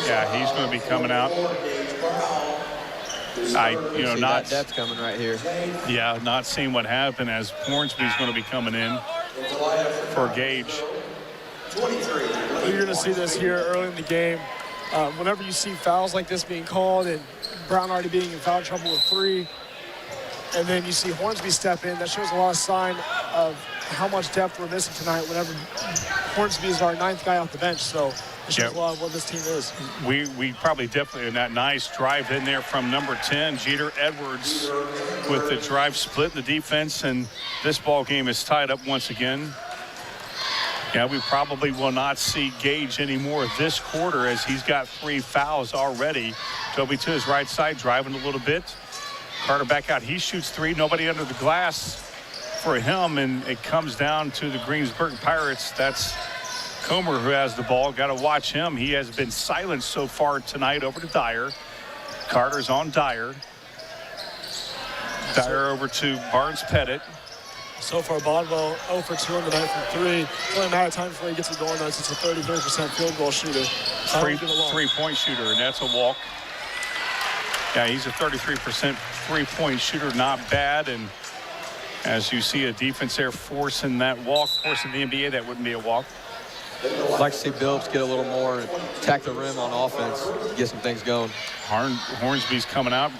Speaker 4: Yeah, he's going to be coming out.
Speaker 3: That depth coming right here.
Speaker 4: Yeah, not seeing what happened as Hornsby's going to be coming in for Gage.
Speaker 2: You're going to see this here early in the game. Whenever you see fouls like this being called and Brown already being in foul trouble with 3, and then you see Hornsby step in, that shows a lot of sign of how much depth we're missing tonight whenever Hornsby is our 9th guy off the bench. So it shows a lot of what this team is.
Speaker 4: We probably definitely in that nice drive in there from number 10, Jeter Edwards, with the drive split in the defense, and this ball game is tied up once again. Yeah, we probably will not see Gage anymore this quarter as he's got 3 fouls already. Toby to his right side, driving a little bit. Carter back out. He shoots 3. Nobody under the glass for him, and it comes down to the Greensburg Pirates. That's Comer who has the ball. Got to watch him. He has been silent so far tonight. Over to Dyer. Carter's on Dyer. Dyer over to Barnes Pettit.
Speaker 2: So far, Bodwell 0 for 2 on the night from 3. It's only a matter of time before he gets it going. Though, since it's a 33% field goal shooter.
Speaker 4: Three-point shooter, and that's a walk. Yeah, he's a 33% three-point shooter. Not bad. And as you see a defense there forcing that walk, forcing the NBA, that wouldn't be a walk.
Speaker 3: I'd like to see Phillips get a little more and attack the rim on offense, get some things going.
Speaker 4: Hornsby's coming out.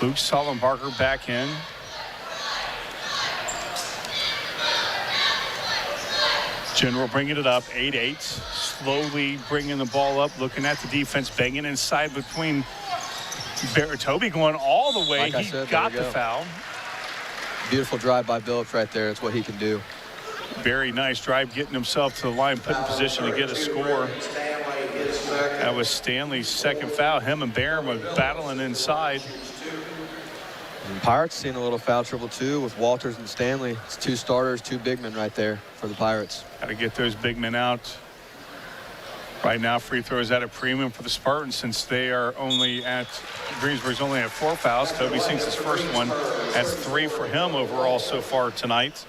Speaker 4: Luke Sullenbarger back in. General bringing it up, 8-8. Slowly bringing the ball up, looking at the defense, banging inside between Toby going all the way.
Speaker 3: Like
Speaker 4: he got the foul.
Speaker 3: Beautiful drive by Phillips right there. That's what he can do.
Speaker 4: Very nice drive, getting himself to the line, put in position to get a score. That was Stanley's second foul. Him and Barron were battling inside.
Speaker 3: And Pirates seeing a little foul trouble too with Walters and Stanley. It's 2 starters, 2 big men right there for the Pirates.
Speaker 4: Got to get those big men out. Right now, free throws at a premium for the Spartans since they are only at Greensburg's only at 4 fouls. Toby sinks his first one. That's 3 for him overall so far tonight.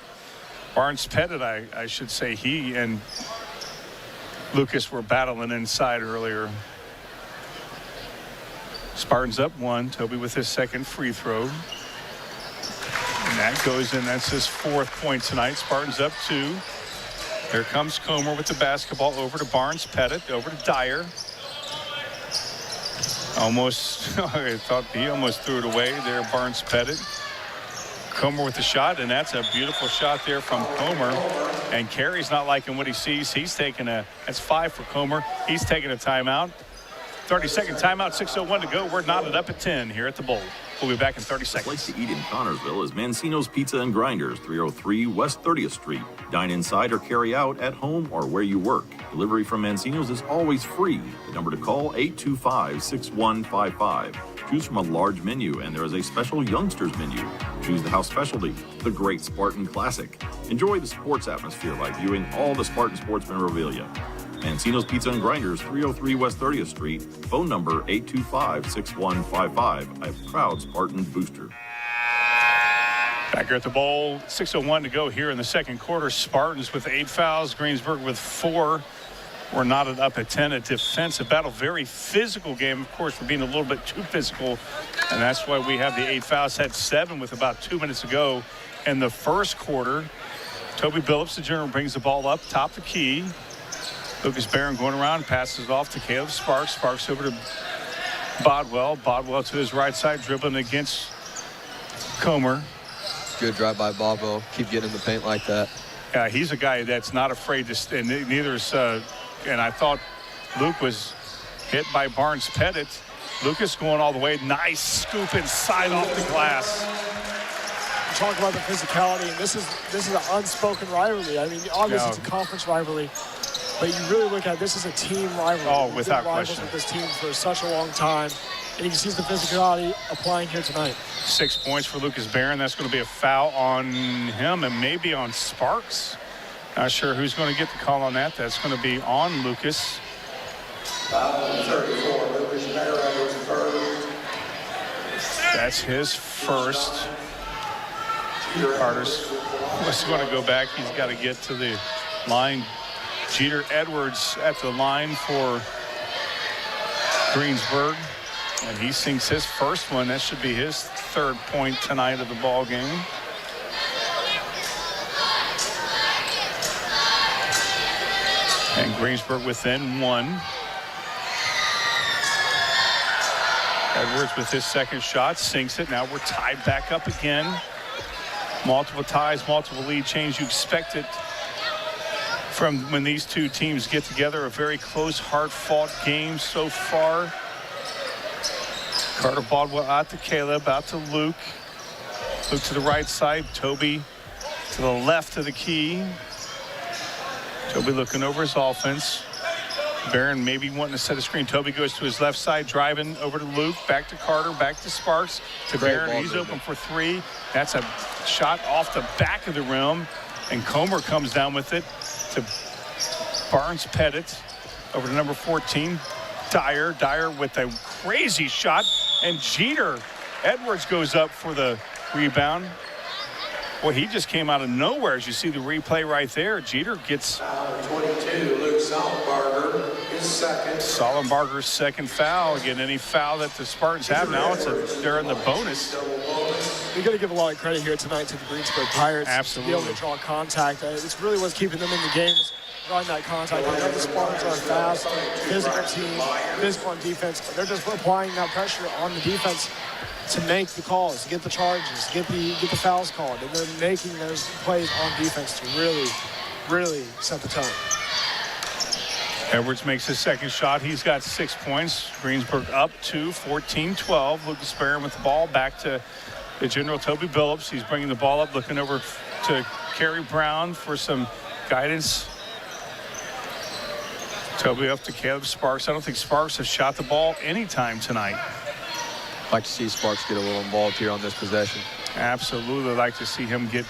Speaker 4: Barnes Pettit, I should say, he and Lucas were battling inside earlier. Spartans up 1. Toby with his second free throw. And that goes in. That's his 4th point tonight. Spartans up 2. Here comes Comer with the basketball over to Barnes Pettit, over to Dyer. Almost, I thought he almost threw it away there, Barnes Pettit. Comer with the shot, and that's a beautiful shot there from Comer. And Carey's not liking what he sees. He's taking that's 5 for Comer. He's taking a timeout. 30-second timeout, 6:01 to go. We're knotted up at 10 here at the Bowl. We'll be back in 30 seconds.
Speaker 7: Place to eat in Connorsville is Mancino's Pizza and Grinders, 303 West 30th Street. Dine inside or carry out at home or where you work. Delivery from Mancino's is always free. The number to call, 825-6155. Choose from a large menu, and there is a special youngsters menu. Choose the house specialty, the Great Spartan Classic. Enjoy the sports atmosphere by viewing all the Spartan sports memorabilia. Mancino's Pizza and Grinders, 303 West 30th Street. Phone number 825-6155. A proud Spartan booster.
Speaker 4: Back here at the Bowl, 6:01 to go here in the second quarter. Spartans with 8 fouls, Greensburg with 4. We're knotted up at 10. A defensive battle, very physical game. Of course, we're being a little bit too physical, and that's why we have the 8 fouls. Had 7 with about 2 minutes to go in the first quarter. Toby Phillips, the general, brings the ball up, top of the key. Lucas Barron going around, passes it off to Caleb Sparks. Sparks over to Bodwell. Bodwell to his right side, dribbling against Comer.
Speaker 3: Good drive by Bodwell. Keep getting in the paint like that.
Speaker 4: Yeah, he's a guy that's not afraid to stand. Neither is, and I thought Luke was hit by Barnes Pettit. Lucas going all the way. Nice scoop inside off the glass.
Speaker 2: Talk about the physicality, and this is an unspoken rivalry. I mean, obviously it's a conference rivalry. But you really look at this as a team rivalry.
Speaker 4: Oh, without question.
Speaker 2: With this team for such a long time. And you can see the physicality applying here tonight.
Speaker 4: 6 points for Lucas Barron. That's going to be a foul on him and maybe on Sparks. Not sure who's going to get the call on that. That's going to be on Lucas.
Speaker 8: Foul 34, Lucas Barron's first.
Speaker 4: That's his first. Carter's going to go back. He's got to get to the line. Jeter Edwards at the line for Greensburg. And he sinks his first one. That should be his third point tonight of the ball game. And Greensburg within one. Edwards with his second shot, sinks it. Now we're tied back up again. Multiple ties, multiple lead change. You expect it from when these two teams get together. A very close, hard-fought game so far. Carter Baldwell out to Caleb, out to Luke. Luke to the right side. Toby to the left of the key. Toby looking over his offense. Barron maybe wanting to set a screen. Toby goes to his left side, driving over to Luke, back to Carter, back to Sparks, to Barron. He's open for three. That's a shot off the back of the rim, and Comer comes down with it to Barnes Pettit, over to number 14, Dyer. Dyer with a crazy shot, and Jeter. Edwards goes up for the rebound. Boy, he just came out of nowhere. As you see the replay right there, Jeter gets
Speaker 8: 22, Luke Sollenbarger, his second.
Speaker 4: Sollenbarger's second foul. Again, any foul that the Spartans have now, they're in the bonus.
Speaker 2: We got to give a lot of credit here tonight to the Greensburg Pirates.
Speaker 4: Absolutely.
Speaker 2: To be able to draw contact. It's really what's keeping them in the games, drawing that contact. I know the Spartans are fast, physical team, physical on defense. They're just applying that pressure on the defense to make the calls, to get the charges, get the fouls called, and they're making those plays on defense to really set the tone.
Speaker 4: Edwards makes his second shot. He's got 6 points. Greensburg up to 14-12. Lucas Barron with the ball back to the general Toby Phillips. He's bringing the ball up, looking over to Kerry Brown for some guidance. Toby up to Caleb Sparks. I don't think Sparks has shot the ball anytime tonight.
Speaker 3: Like to see Sparks get a little involved here on this possession.
Speaker 4: Absolutely like to see him get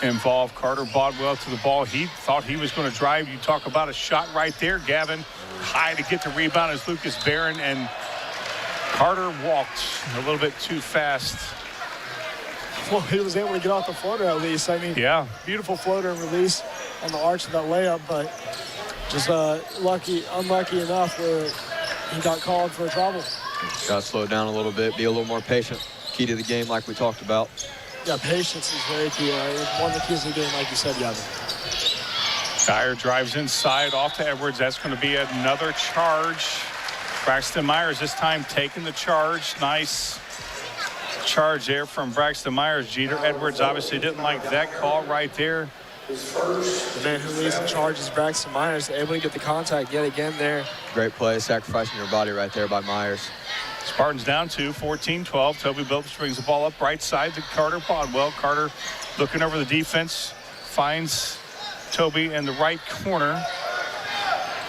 Speaker 4: involved. Carter Bodwell to the ball. He thought he was going to drive. You talk about a shot right there, Gavin. High to get the rebound is Lucas Barron, and Carter walked a little bit too fast.
Speaker 2: Well, he was able to get off the floater at least. I mean,
Speaker 4: yeah,
Speaker 2: beautiful floater and release on the arch of that layup, but just unlucky enough where he got called for a travel.
Speaker 3: Got to slow down a little bit, be a little more patient. Key to the game like we talked about.
Speaker 2: Yeah, patience is very key. One of the keys of the game, like you said, Gavin.
Speaker 4: Dyer drives inside off to Edwards. That's going to be another charge. Braxton Myers this time taking the charge. Nice charge there from Braxton Myers. Jeter Edwards obviously didn't like that call right there.
Speaker 2: The man who leads the charge is Braxton Myers, able to get the contact yet again there.
Speaker 3: Great play, sacrificing your body right there by Myers.
Speaker 4: Spartans down to 14-12. Toby Phillips brings the ball up right side to Carter Bodwell. Carter looking over the defense, finds Toby in the right corner.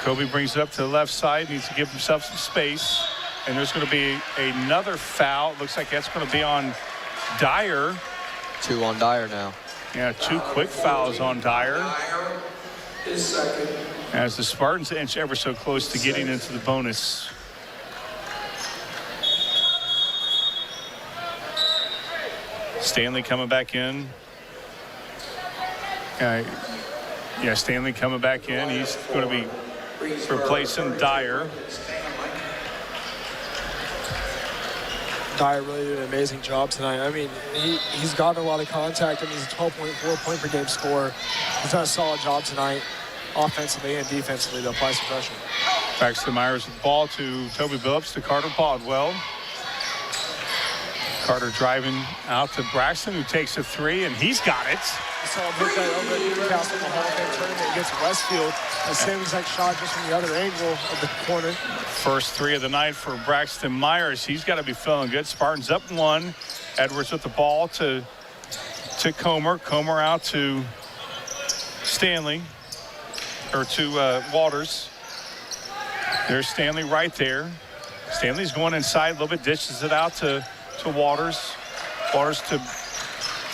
Speaker 4: Kobe brings it up to the left side, needs to give himself some space. And there's going to be another foul. Looks like that's going to be on Dyer.
Speaker 3: 2 on Dyer now.
Speaker 4: Yeah, 2 quick fouls on Dyer.
Speaker 8: His second.
Speaker 4: As the Spartans inch ever so close to getting into the bonus. Stanley coming back in. Yeah, Stanley coming back in. He's going to be replacing Dyer.
Speaker 2: Dyer really did an amazing job tonight. I mean, he's gotten a lot of contact. I mean, he's a 12.4 point per game scorer. He's done a solid job tonight, offensively and defensively, to apply some pressure.
Speaker 4: Braxton Myers with the ball to Toby Phillips to Carter Bodwell. Carter driving out to Braxton, who takes a 3, and he's got it.
Speaker 2: You saw him hit that over at Newcastle in the Hall of Fame tournament against Westfield. The same exact shot, just from the other angle of the corner.
Speaker 4: First 3 of the night for Braxton Myers. He's got to be feeling good. Spartans up 1. Edwards with the ball to Comer. Comer out to Stanley, or to Waters. There's Stanley right there. Stanley's going inside a little bit, dishes it out to Waters. Waters to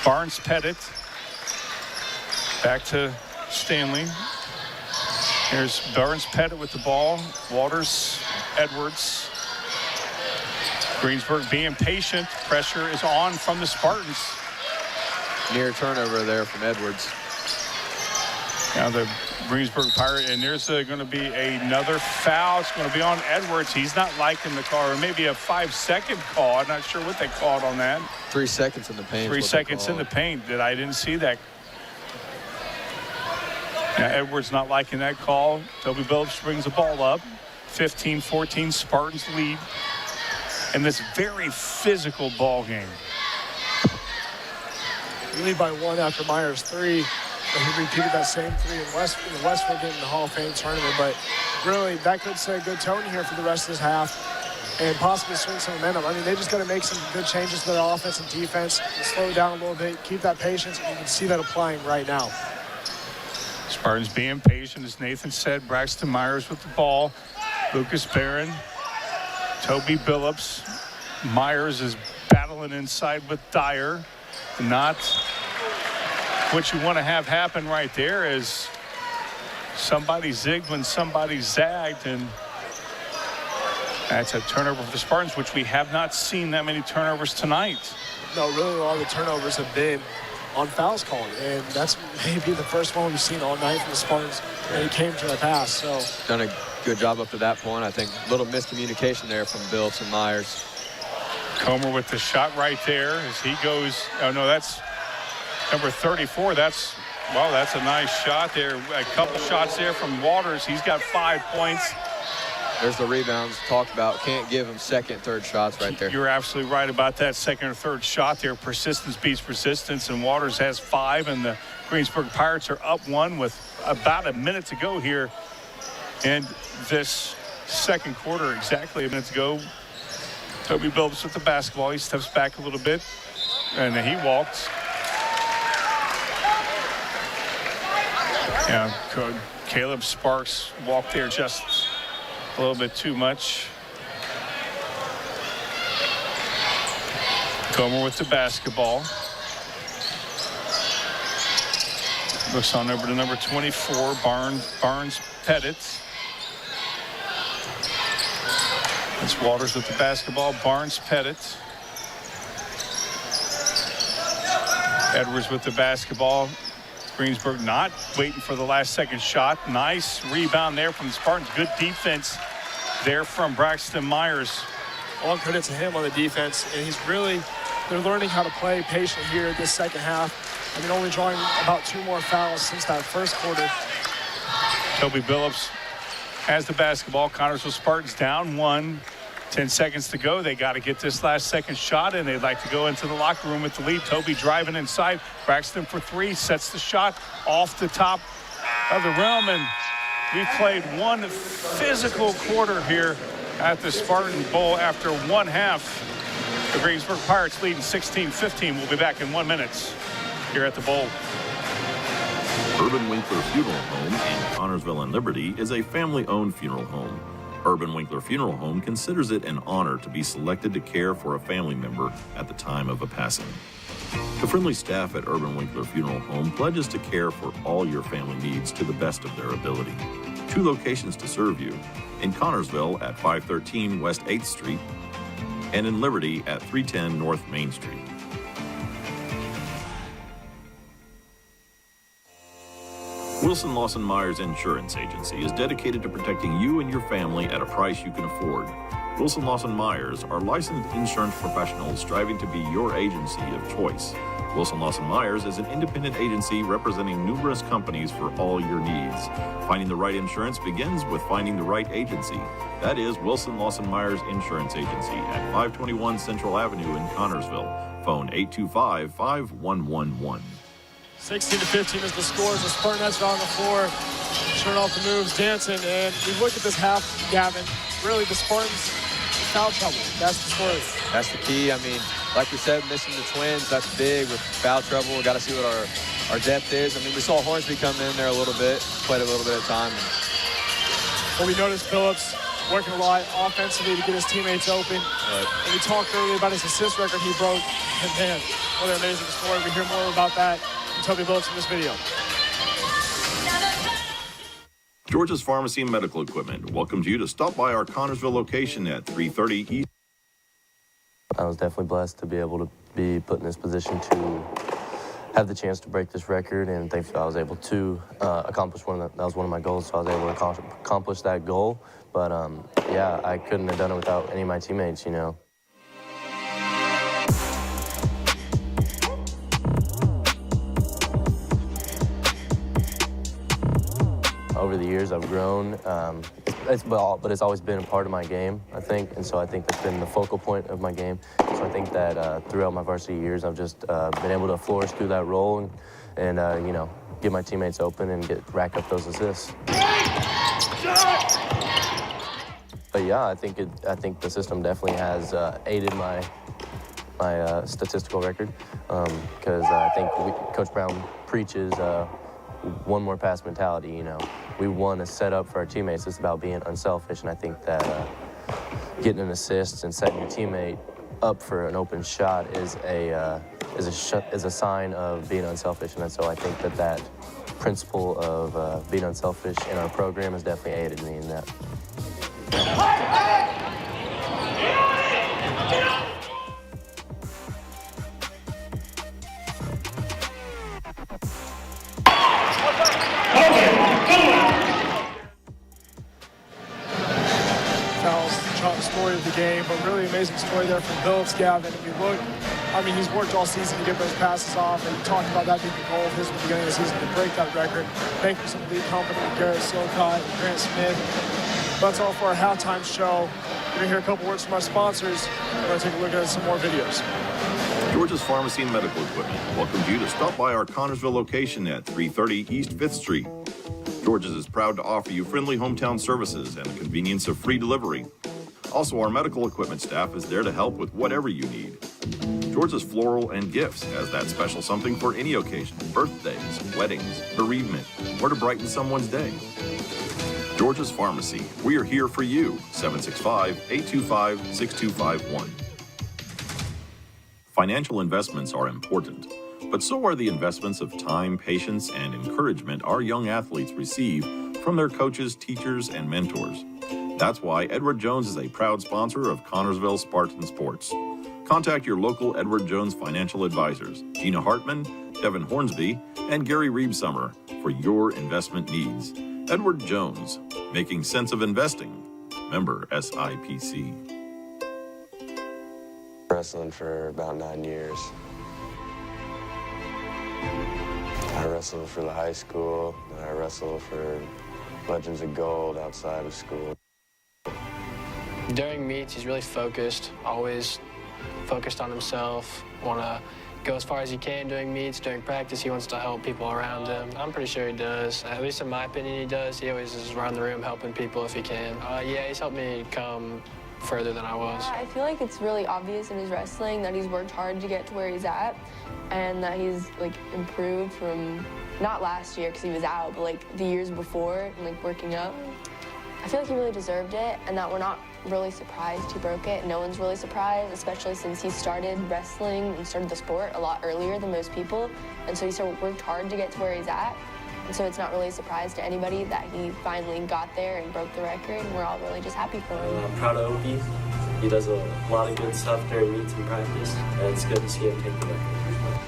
Speaker 4: Barnes Pettit. Back to Stanley. Here's Barnes Pettit with the ball. Waters, Edwards. Greensburg being patient. Pressure is on from the Spartans.
Speaker 3: Near turnover there from Edwards.
Speaker 4: Now the Greensburg Pirates, and there's going to be another foul. It's going to be on Edwards. He's not liking the call, or maybe a 5-second call. I'm not sure what they called on that.
Speaker 3: 3 seconds in the paint.
Speaker 4: 3 seconds in the paint. I didn't see that. Now Edwards not liking that call. Toby Phillips brings the ball up. 15-14 Spartans lead in this very physical ball game.
Speaker 2: We lead by 1 after Myers' 3. He repeated that same 3 in the Westwood game in the Hall of Fame tournament. But really, that could set a good tone here for the rest of this half and possibly swing some momentum. I mean, they just got to make some good changes to their offense and defense, and slow down a little bit, keep that patience, and you can see that applying right now.
Speaker 4: Spartans being patient, as Nathan said. Braxton Myers with the ball. Lucas Barron, Toby Phillips. Myers is battling inside with Dyer. Not what you want to have happen right there is somebody zigged when somebody zagged, and that's a turnover for the Spartans, which we have not seen that many turnovers tonight.
Speaker 2: No, really a lot of the turnovers have been on fouls called, and that's maybe the first one we've seen all night from the Spartans when it came to the pass. So
Speaker 3: done a good job up to that point. I think a little miscommunication there from Phillips and Myers.
Speaker 4: Comer with the shot right there as he goes. Oh no, that's number 34. That's a nice shot there. A couple shots there from Waters. He's got 5 points.
Speaker 3: There's the rebounds talked about. Can't give him second, third shots right there.
Speaker 4: You're absolutely right about that second or third shot there. Persistence beats persistence, and Waters has 5, and the Greensburg Pirates are up 1 with about a minute to go here in this second quarter. Exactly a minute to go. Toby Phillips with the basketball. He steps back a little bit, and then he walks. Yeah, Caleb Sparks walked there just a little bit too much. Comer with the basketball. Looks on over to number 24, Barnes Pettit. It's Waters with the basketball. Barnes Pettit. Edwards with the basketball. Greensburg not waiting for the last second shot. Nice rebound there from the Spartans. Good defense there from Braxton Myers.
Speaker 2: All credit to him on the defense, and they're learning how to play patient here this second half. I mean, only drawing about 2 more fouls since that first quarter.
Speaker 4: Toby Phillips has the basketball. Connersville Spartans down 1. 10 seconds to go. They got to get this last second shot, and they'd like to go into the locker room with the lead. Toby driving inside. Braxton for 3, sets the shot off the top of the rim, and we've played one physical quarter here at the Spartan Bowl after one half. The Greensburg Pirates leading 16-15. We'll be back in 1 minute here at the Bowl.
Speaker 7: Urban Winkler Funeral Home in Connersville and Liberty is a family-owned funeral home. Urban Winkler Funeral Home considers it an honor to be selected to care for a family member at the time of a passing. The friendly staff at Urban Winkler Funeral Home pledges to care for all your family needs to the best of their ability. 2 locations to serve you: in Connersville at 513 West 8th Street and in Liberty at 310 North Main Street. Wilson Lawson Myers Insurance Agency is dedicated to protecting you and your family at a price you can afford. Wilson Lawson Myers are licensed insurance professionals striving to be your agency of choice. Wilson Lawson Myers is an independent agency representing numerous companies for all your needs. Finding the right insurance begins with finding the right agency. That is Wilson Lawson Myers Insurance Agency at 521 Central Avenue in Connersville. Phone 825-5111.
Speaker 2: 16-15 is the score as the Spartans are on the floor, turning off the moves, dancing, and we look at this half, Gavin. Really, the Spartans foul trouble. That's the story.
Speaker 3: That's the key. I mean, like we said, missing the twins, that's big with foul trouble. Got to see what our depth is. I mean, we saw Hornsby come in there a little bit, played a little bit of time.
Speaker 2: Well, we noticed Phillips working a lot offensively to get his teammates open.
Speaker 3: Right.
Speaker 2: And we talked earlier about his assist record he broke. And man, what an amazing story. We hear more about that from Toby Phillips in this video.
Speaker 7: George's Pharmacy and Medical Equipment welcomes you to stop by our Connersville location at 330 East.
Speaker 10: I was definitely blessed to be able to be put in this position to have the chance to break this record, and thankfully I was able to accomplish that was one of my goals, so I was able to accomplish that goal. But yeah, I couldn't have done it without any of my teammates, you know. Over the years, I've grown, but it's always been a part of my game, I think, and so I think that's been the focal point of my game. So I think that throughout my varsity years, I've just been able to flourish through that role and you know, get my teammates open and rack up those assists. But yeah, I think the system definitely has aided my statistical record because I think Coach Brown preaches one more pass mentality. You know, we want to set up for our teammates. It's about being unselfish, and I think that getting an assist and setting your teammate up for an open shot is a sign of being unselfish. And so I think that principle of being unselfish in our program has definitely aided me in that.
Speaker 2: Story of the game, but really amazing story there from Phillips, Gavin. If you look, I mean, he's worked all season to get those passes off, and he talked about that being the goal of his at the beginning of the season to break that record. Thank you to the lead company, Garrett Silcott and Grant Smith. That's all for our halftime show. We're gonna hear a couple words from our sponsors. We're gonna take a look at some more videos.
Speaker 7: George's Pharmacy and Medical Equipment welcomes you to stop by our Connersville location at 330 East 5th Street. George's is proud to offer you friendly hometown services and the convenience of free delivery. Also, our medical equipment staff is there to help with whatever you need. George's Floral and Gifts has that special something for any occasion, birthdays, weddings, bereavement, or to brighten someone's day. George's Pharmacy, we are here for you, 765-825-6251. Financial investments are important, but so are the investments of time, patience, and encouragement our young athletes receive from their coaches, teachers, and mentors. That's why Edward Jones is a proud sponsor of Connersville Spartan Sports. Contact your local Edward Jones financial advisors, Gina Hartman, Devin Hornsby, and Gary Reebsummer for your investment needs. Edward Jones, making sense of investing. Member SIPC.
Speaker 11: Wrestling for about 9 years. I wrestled for the high school, and I wrestled for Legends of Gold outside of school.
Speaker 12: During meets, he's really focused, always focused on himself, want to go as far as he can during meets. During practice, he wants to help people around him. I'm pretty sure he does. At least in my opinion, he does. He always is around the room helping people if he can. Yeah, he's helped me come further than I was.
Speaker 13: I feel like it's really obvious in his wrestling that he's worked hard to get to where he's at, and that he's like improved from not last year because he was out, but like the years before and like working up. I feel like he really deserved it, and that we're not really surprised he broke it. No one's really surprised, especially since he started wrestling and started the sport a lot earlier than most people, and so he worked hard to get to where he's at. And so it's not really a surprise to anybody that he finally got there and broke the record, and we're all really just happy for him.
Speaker 14: I'm proud of Opie. He does a lot of good stuff during meets and practice, and it's good to see him take the record.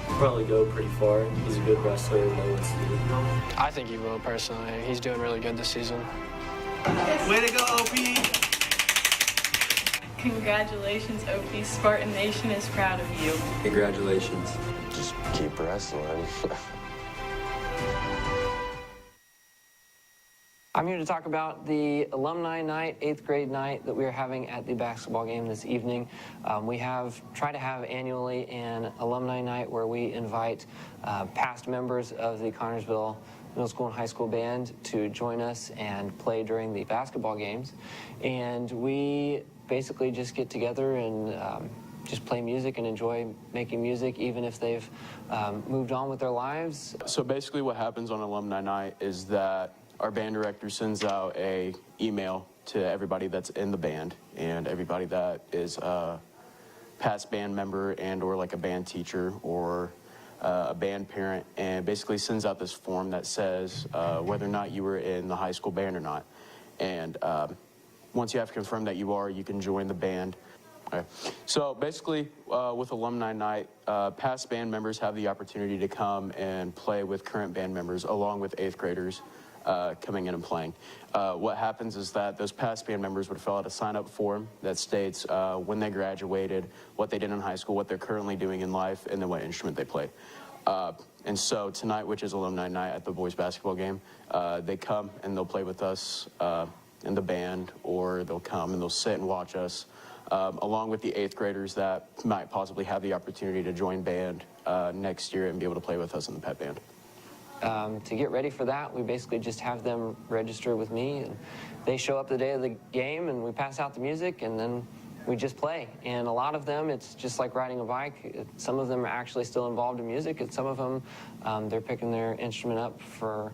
Speaker 14: He'll probably go pretty far. He's a good wrestler and knows what to do.
Speaker 12: I think he will, personally. He's doing really good this season.
Speaker 15: Way to go, Opie!
Speaker 16: Congratulations, Opie. Spartan Nation is proud of you.
Speaker 11: Congratulations. Just keep wrestling.
Speaker 17: I'm here to talk about the Alumni Night, 8th grade night that we are having at the basketball game this evening. We try to have annually an Alumni Night where we invite past members of the Connersville Middle School and High School Band to join us and play during the basketball games. And we basically just get together and just play music and enjoy making music, even if they've moved on with their lives.
Speaker 18: So basically what happens on Alumni Night is that our band director sends out an email to everybody that's in the band and everybody that is a past band member and or like a band teacher or a band parent, and basically sends out this form that says whether or not you were in the high school band or not. And once you have confirmed that you are, you can join the band. All right. So basically, with Alumni Night, past band members have the opportunity to come and play with current band members, along with 8th graders coming in and playing. What happens is that those past band members would fill out a sign-up form that states when they graduated, what they did in high school, what they're currently doing in life, and then what instrument they play. And so tonight, which is Alumni Night at the boys basketball game, they come and they'll play with us in the band, or they'll come and they'll sit and watch us, along with the 8th graders that might possibly have the opportunity to join band next year and be able to play with us in the pep band.
Speaker 17: To get ready for that, we basically just have them register with me, and they show up the day of the game, and we pass out the music, and then we just play. And a lot of them, it's just like riding a bike. Some of them are actually still involved in music, and some of them, they're picking their instrument up for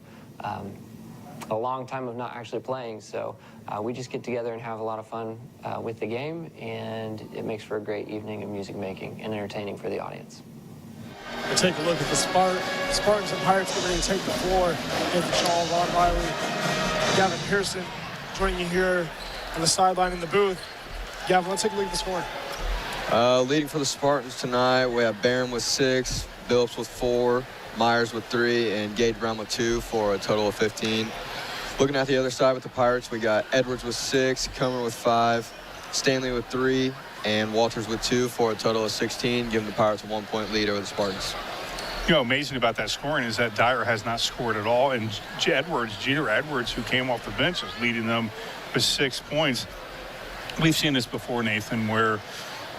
Speaker 17: a long time of not actually playing. So we just get together and have a lot of fun with the game, and it makes for a great evening of music making and entertaining for the audience.
Speaker 2: We'll take a look at the Spartans and Pirates getting ready to take the floor. Nathan Shaw, Ron Riley, Gavin Pearson joining you here on the sideline in the booth. Gavin, let's take a look at the score.
Speaker 3: Leading for the Spartans tonight, we have Barron with 6, Phillips with 4, Myers with 3, and Gage Brown with 2 for a total of 15. Looking at the other side with the Pirates, we got Edwards with 6, Comer with 5, Stanley with 3, and Walters with 2 for a total of 16, giving the Pirates a 1-point lead over the Spartans.
Speaker 4: You know, amazing about that scoring is that Dyer has not scored at all, and Jeter Edwards, who came off the bench, is leading them with 6 points. We've seen this before, Nathan, where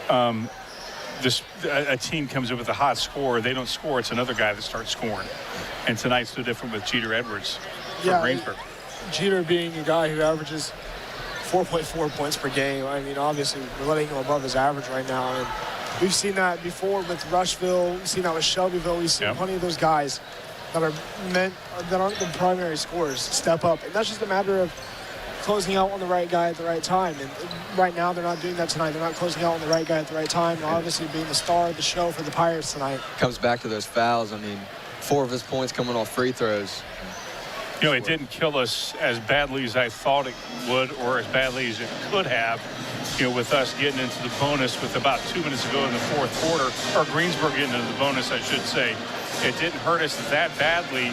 Speaker 4: a team comes in with a hot score, they don't score, it's another guy that starts scoring. And tonight's no different with Jeter Edwards from Greensburg.
Speaker 2: Jeter being a guy who averages 4.4 points per game. I mean, obviously, we're letting him above his average right now. And we've seen that before with Rushville. We've seen that with Shelbyville. We've seen plenty of those guys that aren't the primary scorers step up. And that's just a matter of closing out on the right guy at the right time. And right now, they're not doing that tonight. They're not closing out on the right guy at the right time. And obviously, being the star of the show for the Pirates tonight.
Speaker 3: Comes back to those fouls. I mean, 4 of his points coming off free throws.
Speaker 4: You know, it didn't kill us as badly as I thought it would, or as badly as it could have, you know, with us getting into the bonus with about 2 minutes to go in the fourth quarter, or Greensburg getting into the bonus, I should say. It didn't hurt us that badly.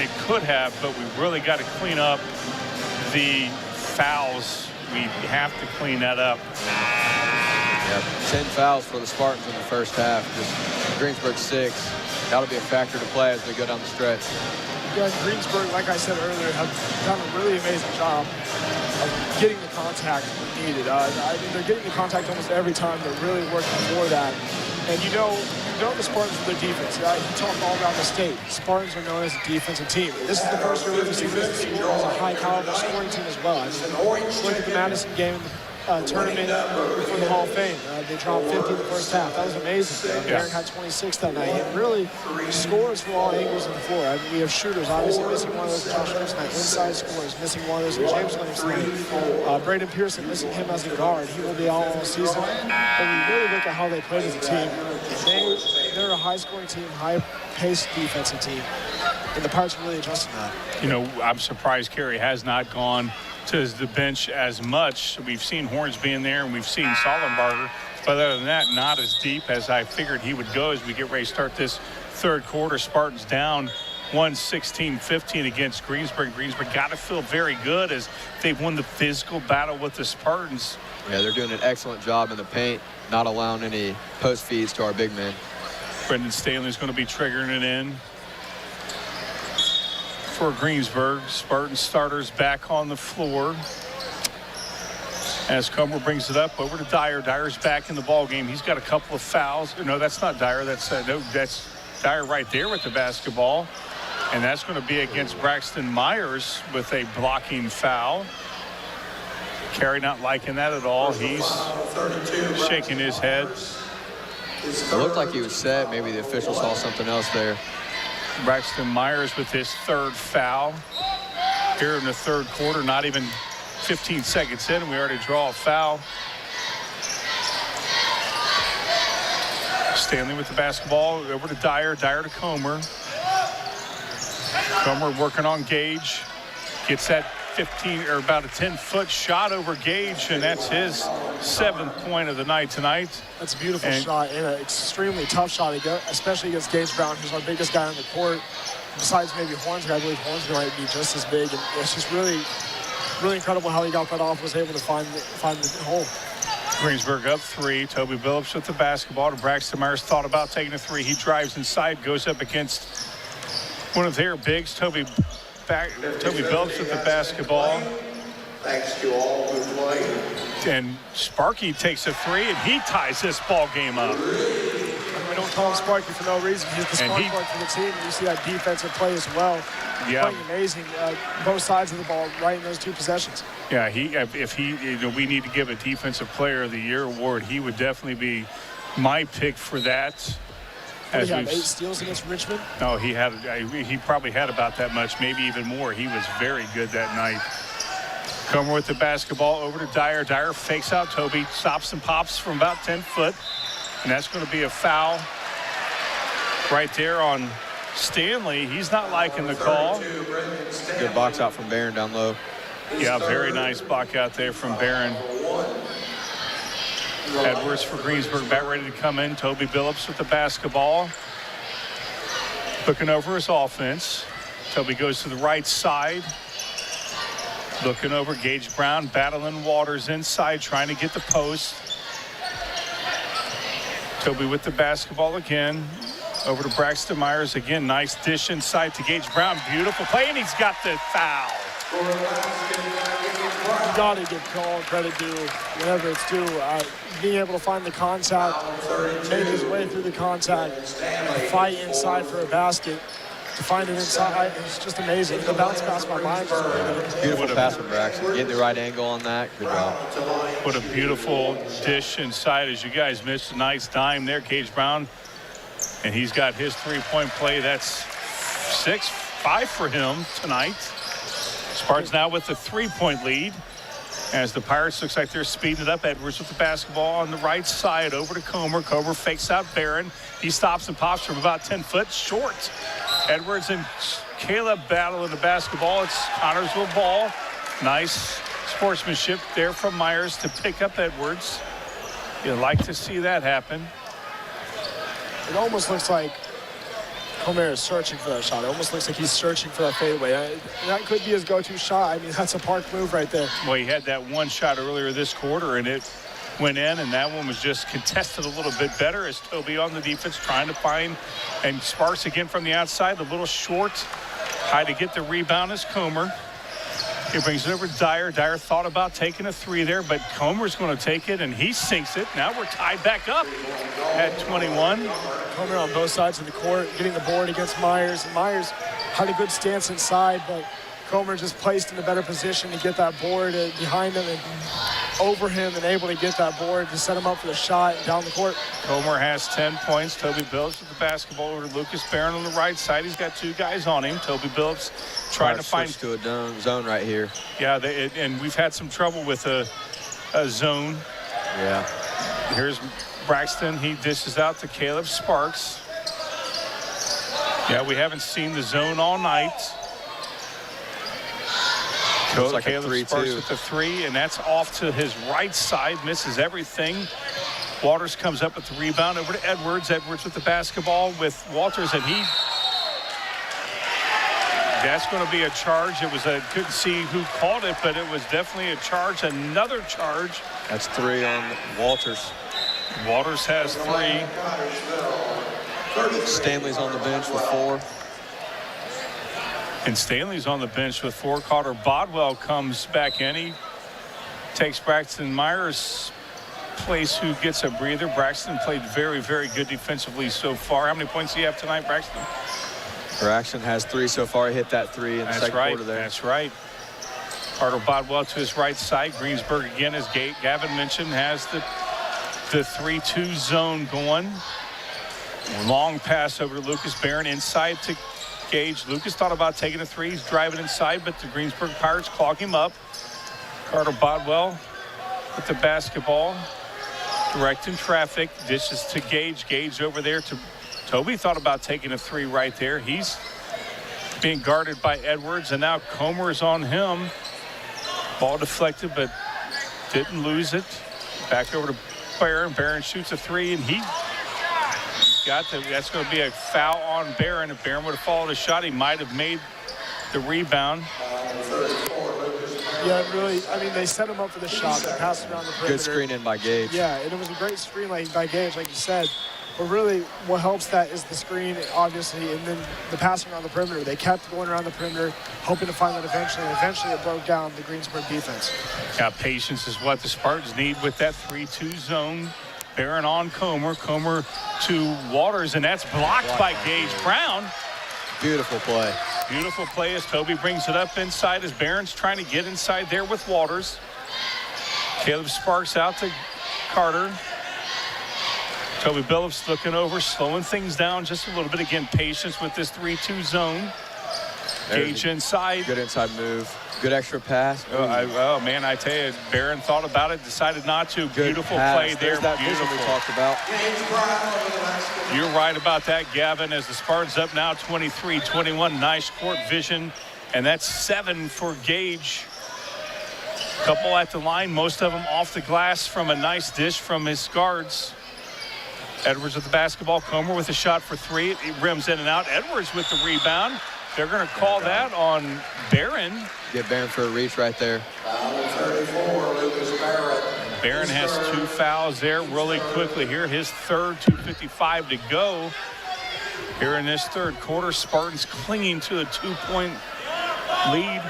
Speaker 4: It could have, but we really got to clean up the fouls. We have to clean that up.
Speaker 3: Yeah, 10 fouls for the Spartans in the first half. Just Greensburg 6. That'll be a factor to play as we go down the stretch.
Speaker 2: Yeah, Greensburg, like I said earlier, have done a really amazing job of getting the contact needed. I mean, they're getting the contact almost every time. They're really working for that. And you know the Spartans with their defense. You talk all about the state. Spartans are known as a defensive team. This is the first year we've seen this team as a high-caliber scoring team as well. I mean, look at the Madison game in the tournament for the Hall of Fame. They dropped 50 in the first half. That was amazing. Barron had 26 that night. And really scores from all angles of the floor. I mean, we have shooters, obviously missing one of those Josh Williams tonight. Inside scores, missing one of those James Williams tonight. Braden Pearson, missing him as a guard. He will be out all season. But we really look at how they played as a team. They're a high-scoring team, high-paced defensive team. And the Pirates really adjusted that.
Speaker 4: You know, I'm surprised Carey has not gone to the bench as much. We've seen Hornsby in there, and we've seen Sollenbarger. But other than that, not as deep as I figured he would go as we get ready to start this third quarter. Spartans down 116-15 against Greensburg. Greensburg got to feel very good as they've won the physical battle with the Spartans.
Speaker 3: Yeah, they're doing an excellent job in the paint, not allowing any post feeds to our big men.
Speaker 4: Brendan Stanley's going to be triggering it in for Greensburg. Spartan starters back on the floor as Comer brings it up over to Dyer. Dyer's back in the ball game. He's got a couple of fouls. No, that's not Dyer. That's Dyer right there with the basketball, and that's going to be against Braxton Myers with a blocking foul. Carey not liking that at all. He's shaking his head.
Speaker 3: It looked like he was set. Maybe the official saw something else there.
Speaker 4: Braxton Myers with his third foul here in the third quarter. Not even 15 seconds in, and we already draw a foul. Stanley with the basketball over to Dyer. Dyer to Comer. Comer working on Gage. Gets that 15 or about a 10-foot shot over Gage, and that's his 7th point of the night tonight.
Speaker 2: That's a beautiful shot and an extremely tough shot, especially against Gage Brown, who's our biggest guy on the court. Besides maybe Hornsby, I believe Hornsby might be just as big. And it's just really, really incredible how he got that off, was able to find the hole.
Speaker 4: Greensburg up 3. Toby Phillips with the basketball. To Braxton Myers, thought about taking a 3. He drives inside, goes up against one of their bigs. Toby Phillips with the basketball.
Speaker 8: Thanks to all who played.
Speaker 4: And Sparky takes a 3, and he ties this ball game up.
Speaker 2: We don't call him Sparky for no reason. He's the spark plug for the team. And you see that defensive play as well.
Speaker 4: Yeah.
Speaker 2: Playing amazing. Both sides of the ball right in those 2 possessions.
Speaker 4: Yeah, we need to give a Defensive Player of the Year award, he would definitely be my pick for that.
Speaker 2: He had 8 steals against Richmond.
Speaker 4: No, he probably had about that much, maybe even more. He was very good that night. Comer with the basketball over to Dyer. Dyer fakes out Toby, stops and pops from about 10 foot. And that's going to be a foul right there on Stanley. He's not liking the call.
Speaker 3: Good box out from Barron down low.
Speaker 4: Yeah, very nice block out there from Barron. Edwards for Greensburg, about ready to come in. Toby Phillips with the basketball. Looking over his offense. Toby goes to the right side. Looking over Gage Brown, battling Waters inside, trying to get the post. Toby with the basketball again. Over to Braxton Myers again. Nice dish inside to Gage Brown. Beautiful play, and he's got the foul.
Speaker 2: You got to give all credit due, whatever it's due. Being able to find the contact, make his way through the contact, fight inside for a basket, to find it inside, it's just amazing. The bounce pass by Myers.
Speaker 3: Beautiful pass from Braxton. Getting the right angle on that. Good job.
Speaker 4: What a beautiful dish inside, as you guys missed a nice dime there. Gage Brown, and he's got his 3-point play. That's 6-5 for him tonight. Spartans now with the 3-point lead. As the Pirates looks like they're speeding it up. Edwards with the basketball on the right side over to Comer. Comer fakes out Barron. He stops and pops from about 10 foot short. Edwards and Caleb battle in the basketball. It's Connorsville ball. Nice sportsmanship there from Myers to pick up Edwards. You'd like to see that happen.
Speaker 2: It almost looks like Comer is searching for that shot. It almost looks like he's searching for that fadeaway. That could be his go-to shot. I mean, that's a park move right there.
Speaker 4: Well, he had that one shot earlier this quarter, and it went in, and that one was just contested a little bit better as Toby on the defense trying to find, and Sparks again from the outside, a little short. High to get the rebound is Comer. He brings it over to Dyer. Dyer thought about taking a 3 there, but Comer's going to take it, and he sinks it. Now we're tied back up at 21.
Speaker 2: Comer on both sides of the court, getting the board against Myers. And Myers had a good stance inside, but Comer just placed in a better position to get that board behind him and over him and able to get that board to set him up for the shot down the court.
Speaker 4: Comer has 10 points. Toby Phillips with the basketball over to Lucas Barron on the right side. He's got 2 guys on him. Toby Phillips trying to find
Speaker 3: to a zone right here.
Speaker 4: Yeah, and we've had some trouble with a zone.
Speaker 3: Yeah.
Speaker 4: Here's Braxton. He dishes out to Caleb Sparks. Yeah, we haven't seen the zone all night.
Speaker 3: Like
Speaker 4: Caleb Sparks with the 3, and that's off to his right side. Misses everything. Waters comes up with the rebound over to Edwards. Edwards with the basketball with Walters, and that's going to be a charge. It was couldn't see who called it, but it was definitely a charge. Another charge.
Speaker 3: That's 3 on Walters.
Speaker 4: Waters has 3.
Speaker 3: Stanley's on the bench with 4.
Speaker 4: And Stanley's on the bench with 4. Carter Bodwell comes back in. He takes Braxton Myers' place, who gets a breather. Braxton played very, very good defensively so far. How many points do you have tonight, Braxton?
Speaker 3: Braxton has 3 so far. He hit that 3 in the second quarter there.
Speaker 4: That's right. Carter Bodwell to his right side. Greensburg again, as Gavin mentioned, has the 3-2 zone going. Long pass over to Lucas Barron inside to Gage. Lucas thought about taking a 3. He's driving inside, but the Greensburg Pirates clog him up. Carter Bodwell with the basketball, directing traffic. Dishes to Gage. Gage over there to Toby. Thought about taking a 3 right there. He's being guarded by Edwards, and now Comer is on him. Ball deflected, but didn't lose it. Back over to Barron. Barron shoots a three, and that's going to be a foul on Barron. If Barron would have followed a shot, he might have made the rebound.
Speaker 2: Yeah, really, I mean, they set him up for the shot. They passed around the perimeter.
Speaker 3: Good screen in by Gage.
Speaker 2: Yeah, and it was a great screen by Gage, like you said. But really, what helps that is the screen, obviously, and then the passing around the perimeter. They kept going around the perimeter, hoping to find that eventually. And eventually, it broke down the Greensburg defense.
Speaker 4: Yeah, patience is what the Spartans need with that 3-2 zone. Barron on Comer. Comer to Waters, and that's blocked by Gage Brown.
Speaker 3: Beautiful play.
Speaker 4: Beautiful play as Toby brings it up inside as Barron's trying to get inside there with Waters. Caleb Sparks out to Carter. Toby Phillips looking over, slowing things down just a little bit. Again, patience with this 3-2 zone. Gage inside.
Speaker 3: Good inside move. Good extra pass.
Speaker 4: Oh, man, I tell you, Barron thought about it, decided not to.
Speaker 3: Good
Speaker 4: beautiful
Speaker 3: pass.
Speaker 4: play there.
Speaker 3: There's that
Speaker 4: beautiful.
Speaker 3: vision we talked about.
Speaker 4: You're right about that, Gavin, as the Spartans up now 23-21. Nice court vision, and that's 7 for Gage. Couple at the line, most of them off the glass from a nice dish from his guards. Edwards with the basketball. Comer with a shot for three. It rims in and out. Edwards with the rebound. They're going to call that on Barron.
Speaker 3: Get Barron for a reach right there.
Speaker 4: Barron has 2 fouls there really quickly here. His third, 2:55 to go. Here in this third quarter, Spartans clinging to a 2-point lead.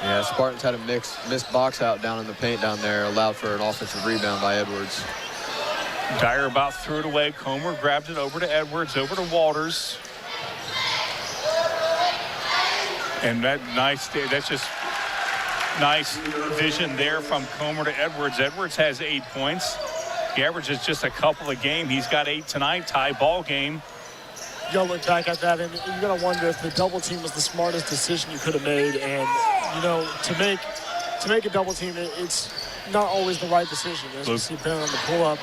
Speaker 3: Yeah, Spartans had a missed box out down in the paint down there, allowed for an offensive rebound by Edwards.
Speaker 4: Dyer about threw it away. Comer grabbed it over to Edwards, over to Waters. And that's just nice vision there from Comer to Edwards. Edwards has 8 points. He averages just a couple a game. He's got 8 tonight, tie ball game.
Speaker 2: You gotta look back at that, and you gotta wonder if the double team was the smartest decision you could have made. And you know, to make a double team, it's not always the right decision. As you see Barron on the pull-up,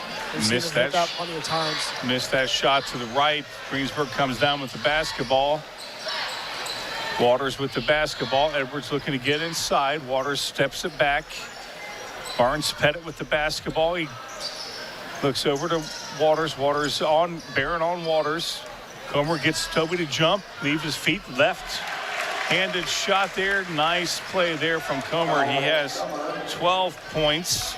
Speaker 4: Missed that
Speaker 2: plenty of times.
Speaker 4: Missed that shot to the right. Greensburg comes down with the basketball. Waters with the basketball. Edwards looking to get inside. Waters steps it back. Barnes Pettit with the basketball. He looks over to Waters. Waters on Barron on Waters. Comer gets Toby to jump, leave his feet left-handed shot there. Nice play there from Comer. He has 12 points.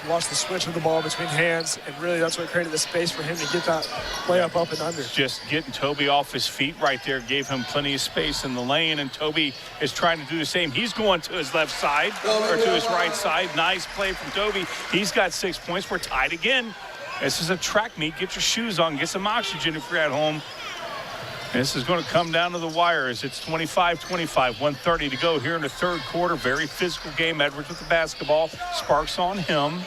Speaker 2: Watch the switch of the ball between hands, and really that's what created the space for him to get that layup up and under.
Speaker 4: Just getting Toby off his feet right there gave him plenty of space in the lane, and Toby is trying to do the same. He's going to his left side, or to his right side. Nice play from Toby. He's got 6 points. We're tied again. This is a track meet. Get your shoes on. Get some oxygen if you're at home. This is going to come down to the wires. It's 25-25, 1:30 to go here in the third quarter. Very physical game. Edwards with the basketball. Sparks on him.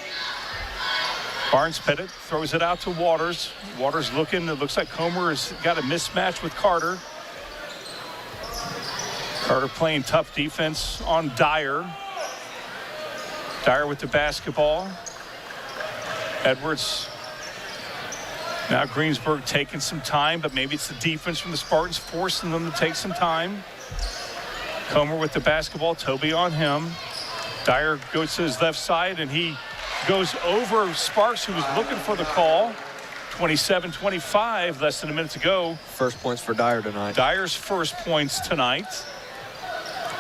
Speaker 4: Barnes Pettit throws it out to Waters. Waters looking. It looks like Comer has got a mismatch with Carter. Carter playing tough defense on Dyer. Dyer with the basketball. Edwards. Now Greensburg taking some time, but maybe it's the defense from the Spartans forcing them to take some time. Comer with the basketball. Toby on him. Dyer goes to his left side, and he goes over Sparks, who was looking for the call. 27-25, less than a minute to go.
Speaker 3: First points for Dyer tonight.
Speaker 4: Dyer's first points tonight.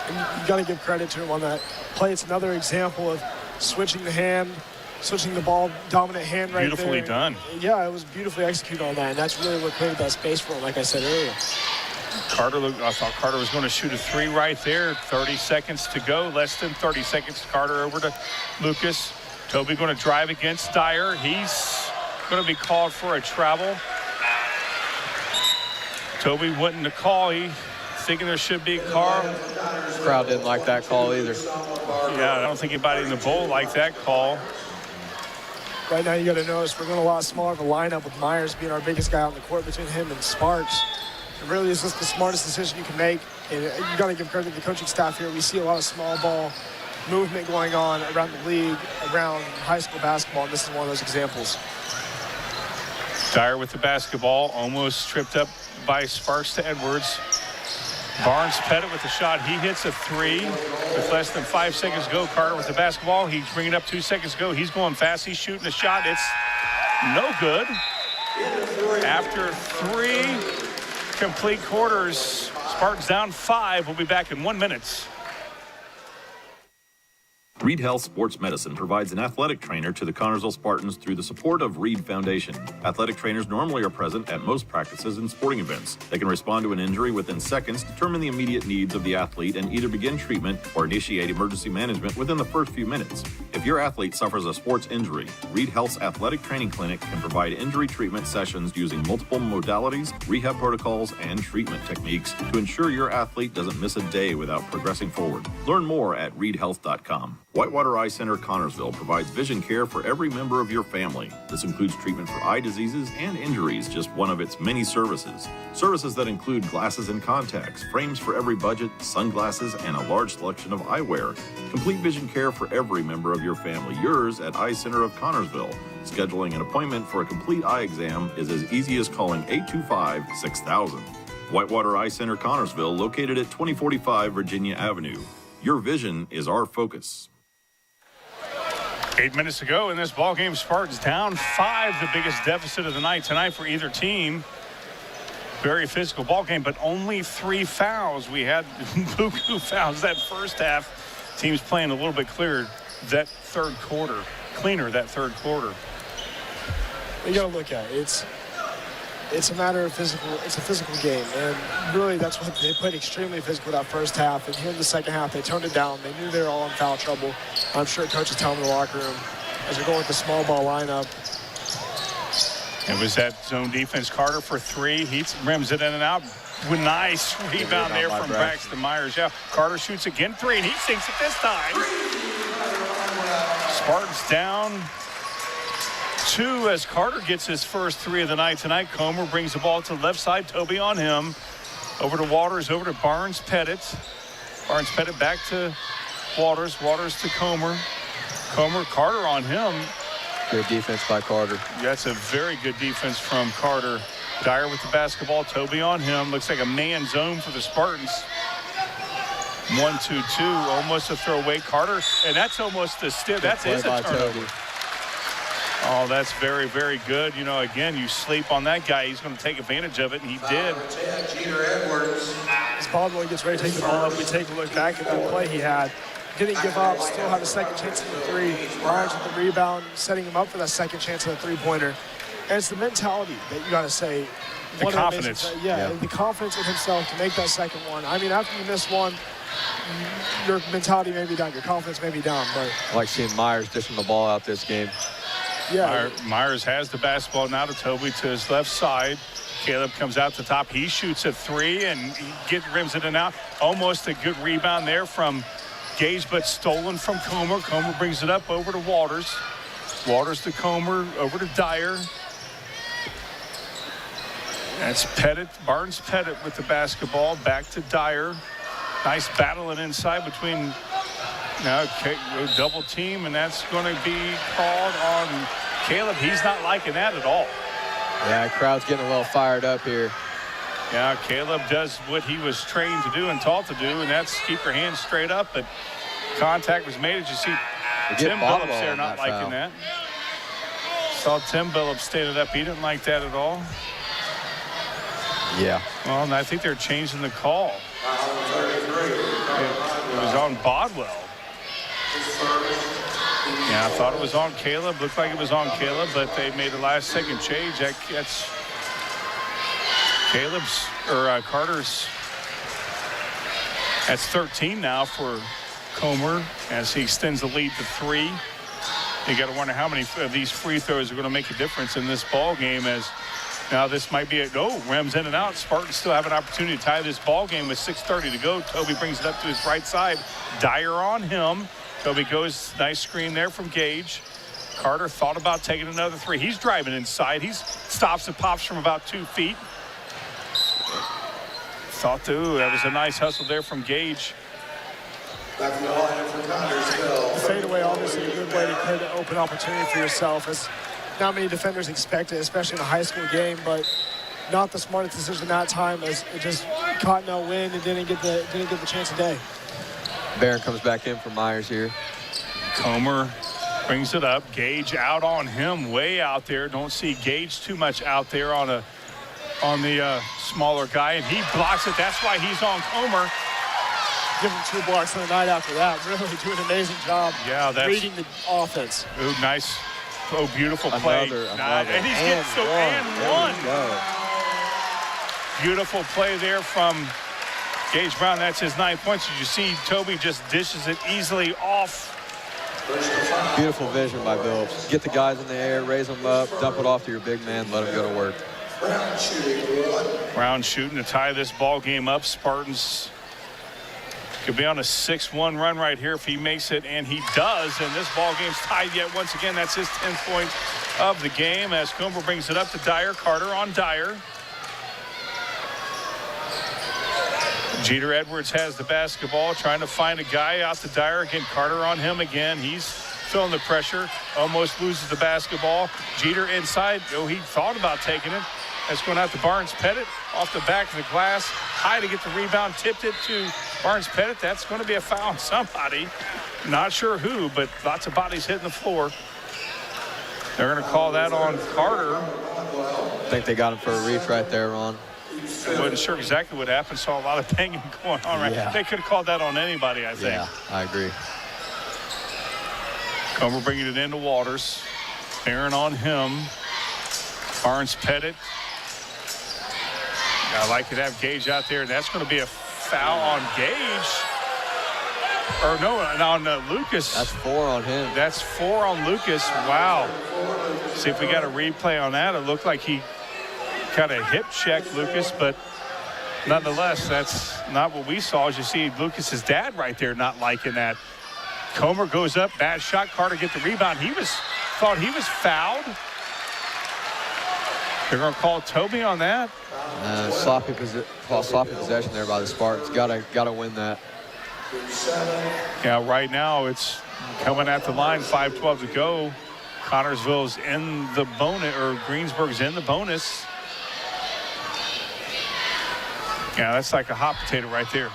Speaker 2: And you got to give credit to him on that play. It's another example of switching the hand, switching the ball, dominant hand right
Speaker 4: Beautifully
Speaker 2: there.
Speaker 4: done.
Speaker 2: Yeah, it was beautifully executed on that, and that's really what created that space for him, like I said earlier.
Speaker 4: I thought Carter was going to shoot a three right there. 30 seconds to go, less than 30 seconds. Carter over to Lucas. Toby going to drive against Dyer. He's going to be called for a travel. Toby wouldn't to call. He thinking there should be a call.
Speaker 3: The crowd didn't like that call either.
Speaker 4: Yeah, I don't think anybody in the bowl liked that call.
Speaker 2: Right now you got to notice we're going a lot smaller of a lineup with Myers being our biggest guy on the court between him and Sparks. It really is just the smartest decision you can make. And you got to give credit to the coaching staff here. We see a lot of small ball movement going on around the league, around high school basketball, and this is one of those examples.
Speaker 4: Dyer with the basketball, almost tripped up by Sparks to Edwards. Barnes Pettit with the shot. He hits a three with less than 5 seconds to go. Carter with the basketball. He's bringing it up 2 seconds to go. He's going fast. He's shooting the shot. It's no good. After 3 complete quarters, Spartans down 5. We'll be back in 1 minute.
Speaker 7: Reed Health Sports Medicine provides an athletic trainer to the Connersville Spartans through the support of Reed Foundation. Athletic trainers normally are present at most practices and sporting events. They can respond to an injury within seconds, determine the immediate needs of the athlete, and either begin treatment or initiate emergency management within the first few minutes. If your athlete suffers a sports injury, Reed Health's Athletic Training Clinic can provide injury treatment sessions using multiple modalities, rehab protocols, and treatment techniques to ensure your athlete doesn't miss a day without progressing forward. Learn more at reedhealth.com. Whitewater Eye Center Connersville provides vision care for every member of your family. This includes treatment for eye diseases and injuries, just one of its many services. Services that include glasses and contacts, frames for every budget, sunglasses, and a large selection of eyewear. Complete vision care for every member of your family. Yours at Eye Center of Connersville. Scheduling an appointment for a complete eye exam is as easy as calling 825-6000. Whitewater Eye Center Connersville, located at 2045 Virginia Avenue. Your vision is our focus.
Speaker 4: 8 minutes to go in this ball game. Spartans down 5, the biggest deficit of the night tonight for either team. Very physical ball game, but only 3 fouls. We had buku fouls that first half. Teams playing a little bit cleaner that third quarter.
Speaker 2: You got to look at it. It's a matter of physical. It's a physical game, and really that's what they played extremely physical that first half. And here in the second half, they toned it down. They knew they were all in foul trouble. I'm sure coach is telling them in the locker room as they're going with the small ball lineup.
Speaker 4: It was that zone defense. Carter for 3. He rims it in and out. Nice rebound there from Braxton Myers. Yeah, Carter shoots again 3, and he sinks it this time. Spartans down 2 as Carter gets his first 3 of the night tonight. Comer brings the ball to the left side. Toby on him. Over to Waters, over to Barnes Pettit. Barnes Pettit back to Waters. Waters to Comer. Carter on him.
Speaker 3: Good defense by Carter.
Speaker 4: That's a very good defense from Carter. Dyer with the basketball. Toby on him. Looks like a man zone for the Spartans. 1-2-2. Almost a throwaway. Carter, and that's almost a stiff. That's his turnover. Toby. Oh, that's very, very good. You know, again, you sleep on that guy, he's going to take advantage of it, and he did.
Speaker 2: As Baldwin gets ready to take the ball up, we take a look back at that play he had. Didn't give up, still had a second chance at the 3. Barnes with the rebound, setting him up for that second chance at a 3-pointer. And it's the mentality that you got to say.
Speaker 4: The confidence.
Speaker 2: The confidence in himself to make that second one. I mean, after you miss one, your mentality may be down, your confidence may be down. But
Speaker 3: I like seeing Myers dishing the ball out this game.
Speaker 2: Yeah.
Speaker 4: Myers has the basketball now to Toby to his left side. Caleb comes out the top. He shoots a 3 and he rims it in and out. Almost a good rebound there from Gage, but stolen from Comer. Comer brings it up over to Waters. Waters to Comer, over to Dyer. That's Pettit, Barnes Pettit with the basketball. Back to Dyer. Nice battling inside between now double team, and that's going to be called on Caleb. He's not liking that at all.
Speaker 3: Yeah, crowd's getting a little fired up here.
Speaker 4: Yeah, Caleb does what he was trained to do and taught to do, and that's keep your hands straight up. But contact was made. As you see, Tim Phillips there not liking that. Saw Tim Phillips standing up. He didn't like that at all.
Speaker 3: Yeah.
Speaker 4: Well, and I think they're changing the call. It was on Bodwell. Yeah, I thought it was on Caleb. Looked like it was on Caleb, but they made a last-second change. That's Caleb's or Carter's. That's 13 now for Comer as he extends the lead to 3. You got to wonder how many of these free throws are going to make a difference in this ball game. As now this might be rims in and out. Spartans still have an opportunity to tie this ball game with 6:30 to go. Toby brings it up to his right side. Dyer on him. Toby goes, nice screen there from Gage. Carter thought about taking another 3. He's driving inside. He stops and pops from about 2 feet. That was a nice hustle there from Gage.
Speaker 2: The fadeaway, obviously a good way to create an open opportunity for yourself, as not many defenders expect it, especially in a high school game. But not the smartest decision that time, as it just caught no wind and didn't get the chance today.
Speaker 3: Barron comes back in for Myers here.
Speaker 4: Comer brings it up. Gage out on him, way out there. Don't see Gage too much out there on the smaller guy, and he blocks it. That's why he's on Comer.
Speaker 2: Give him 2 blocks on the night after that. Really doing an amazing job reading the offense.
Speaker 4: Ooh, nice. Oh, beautiful play.
Speaker 3: Another.
Speaker 4: And he's getting one. Beautiful play there from Gage Brown. That's his 9 points. Did you see Toby just dishes it easily off?
Speaker 3: Beautiful vision by Phillips. Get the guys in the air, raise them up, dump it off to your big man, let him go to work.
Speaker 4: Brown shooting to tie this ball game up. Spartans could be on a 6-1 run right here if he makes it, and he does. And this ball game's tied yet once again. That's his 10th point of the game as Comer brings it up to Dyer. Carter on Dyer. Jeter Edwards has the basketball, trying to find a guy out to Dyer. Again, Carter on him again. He's feeling the pressure. Almost loses the basketball. Jeter inside. Oh, he thought about taking it. That's going out to Barnes Pettit off the back of the glass. High to get the rebound. Tipped it to Barnes Pettit. That's going to be a foul on somebody. Not sure who, but lots of bodies hitting the floor. They're going to call that on Carter.
Speaker 3: I think they got him for a reach right there, Ron.
Speaker 4: I wasn't sure exactly what happened. Saw a lot of banging going on right.
Speaker 3: Yeah.
Speaker 4: They could have called that on anybody, I think.
Speaker 3: Yeah, I agree.
Speaker 4: Comer bringing it into Waters. Barron on him. Barnes Pettit. I like to have Gage out there, and that's going to be a foul on Gage. Or no, on Lucas.
Speaker 3: That's 4 on him.
Speaker 4: That's 4 on Lucas. Wow. See if we got a replay on that. It looked like he kind of hip checked Lucas, but nonetheless, that's not what we saw. As you see Lucas's dad right there not liking that. Comer goes up, bad shot. Carter get the rebound. Thought he was fouled. They're going to call Toby on that.
Speaker 3: Sloppy possession there by the Spartans. Gotta win that.
Speaker 4: Yeah, right now it's coming at the line. 5:12 to go. Connorsville's in the bonus, or Greensburg's in the bonus. Yeah, that's like a hot potato right there.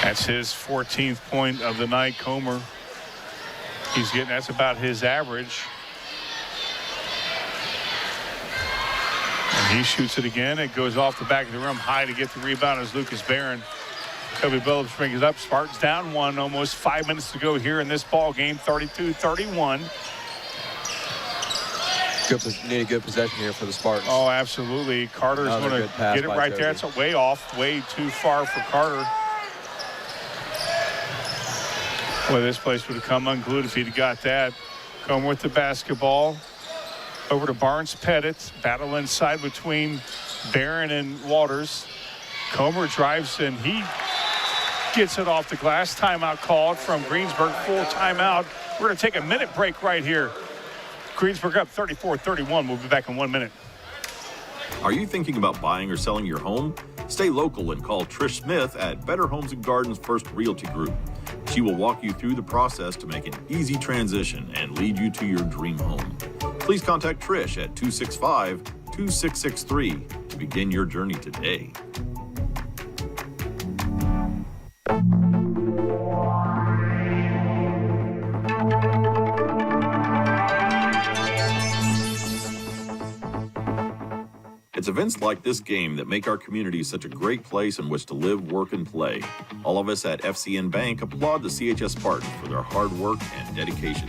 Speaker 4: That's his 14th point of the night. Comer, that's about his average. And he shoots it again. It goes off the back of the rim. High to get the rebound is Lucas Barron. Toby Phillips brings it up. Spartans down 1. Almost 5 minutes to go here in this ball game. 32-31.
Speaker 3: Need a good possession here for the Spartans.
Speaker 4: Oh, absolutely. Carter's going to get it right there. It's way off, way too far for Carter. Well, this place would have come unglued if he'd got that. Going with the basketball. Over to Barnes Pettit. Battle inside between Barron and Waters. Comer drives and he gets it off the glass. Timeout called from Greensburg. Full timeout. We're going to take a minute break right here. Greensburg up 34-31. We'll be back in 1 minute.
Speaker 7: Are you thinking about buying or selling your home? Stay local and call Trish Smith at Better Homes and Gardens First Realty Group. She will walk you through the process to make an easy transition and lead you to your dream home. Please contact Trish at 265-2663 to begin your journey today. It's events like this game that make our community such a great place in which to live, work, and play. All of us at FCN Bank applaud the CHS Spartan for their hard work and dedication.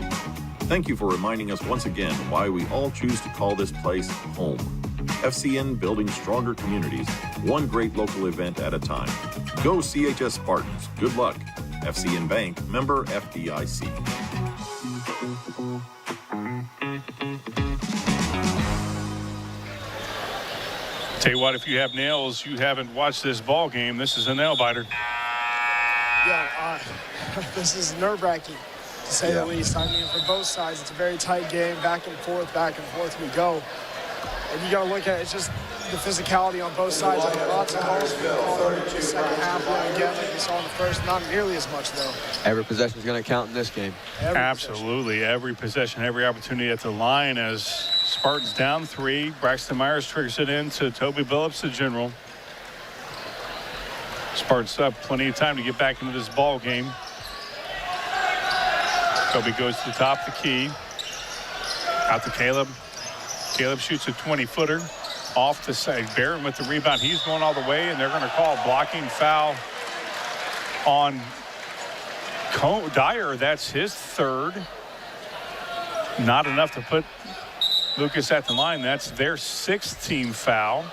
Speaker 7: Thank you for reminding us once again why we all choose to call this place home. FCN, building stronger communities, one great local event at a time. Go CHS Spartans. Good luck. FCN Bank, member FDIC.
Speaker 4: Tell you what, if you have nails, you haven't watched this ball game. This is a nail biter.
Speaker 2: Yeah, this is nerve-wracking, to say the least. I mean, for both sides, it's a very tight game. Back and forth we go. And you got to look at it. It's just the physicality on both sides. I mean, lots of calls in the second half. Again, like we saw in the first, not nearly as much, though.
Speaker 3: Every possession is going to count in this game.
Speaker 4: Absolutely. Every possession, every opportunity at the line as Spartans down 3. Braxton Myers triggers it in to Toby Phillips, the general. Spartans have plenty of time to get back into this ball game. Toby goes to the top of the key. Out to Caleb. Caleb shoots a 20-footer. Off the side. Barron with the rebound. He's going all the way, and they're going to call a blocking foul on Dyer. That's his third. Not enough to put Lucas at the line. That's their 6th team foul.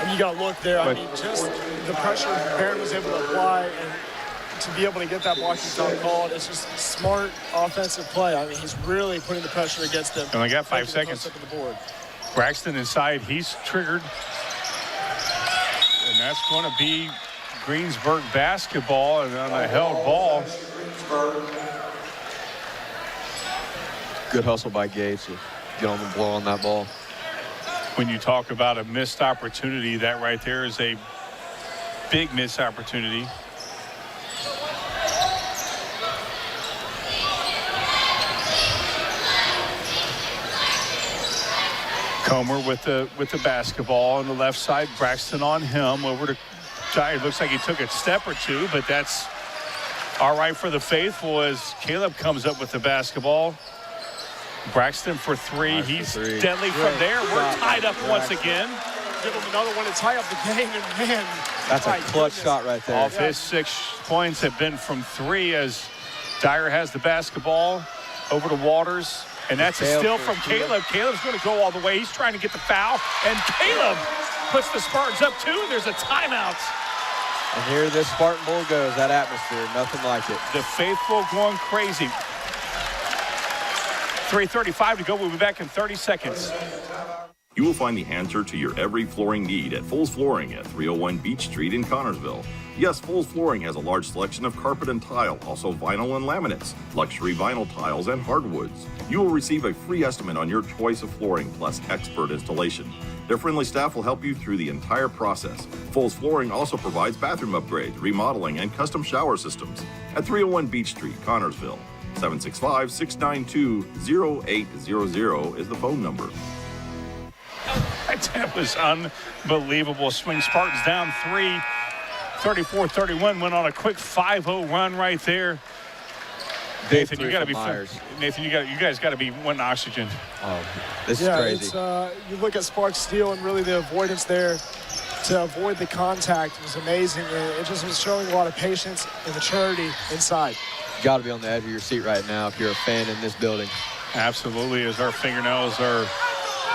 Speaker 2: And you got to look there. I mean, just the pressure Barron was able to apply and to be able to get that blocking foul called. It's just smart offensive play. I mean, he's really putting the pressure against them.
Speaker 4: And they got 5 seconds.
Speaker 2: Up the board.
Speaker 4: Braxton inside. He's triggered. And that's going to be Greensburg basketball, and on a held ball.
Speaker 3: Good hustle by Gage to get on the blow on that ball.
Speaker 4: When you talk about a missed opportunity, that right there is a big missed opportunity. Comer with the basketball on the left side. Braxton on him. Over to Dyer. Looks like he took a step or two, but that's all right for the faithful as Caleb comes up with the basketball. Braxton for 3. He's deadly from there. We're tied up once again.
Speaker 2: Give him another one to tie up the game, and man.
Speaker 3: That's a clutch shot right there.
Speaker 4: Off his 6 points have been from 3 as Dyer has the basketball over to Waters. And that's a steal from Caleb. Caleb's going to go all the way. He's trying to get the foul. And Caleb puts the Spartans up 2. There's a timeout.
Speaker 3: And here this Spartan Bowl goes. That atmosphere, nothing like it.
Speaker 4: The faithful going crazy. 3:35 to go. We'll be back in 30 seconds.
Speaker 7: You will find the answer to your every flooring need at Foles Flooring at 301 Beach Street in Connorsville. Yes, Foles Flooring has a large selection of carpet and tile, also vinyl and laminates, luxury vinyl tiles, and hardwoods. You will receive a free estimate on your choice of flooring plus expert installation. Their friendly staff will help you through the entire process. Foles Flooring also provides bathroom upgrades, remodeling, and custom shower systems at 301 Beach Street, Connorsville. 765-692-0800 is the phone number.
Speaker 4: That was unbelievable. Swing Spartans down 3. 34-31, went on a quick 5-0 run right there. Nathan, you got to be Nathan. You guys got to be wanting oxygen.
Speaker 3: Oh, this is crazy.
Speaker 2: You look at Sparks steal and really the avoidance there to avoid the contact was amazing. And it just was showing a lot of patience and maturity inside.
Speaker 3: You got to be on the edge of your seat right now if you're a fan in this building.
Speaker 4: Absolutely, as our fingernails are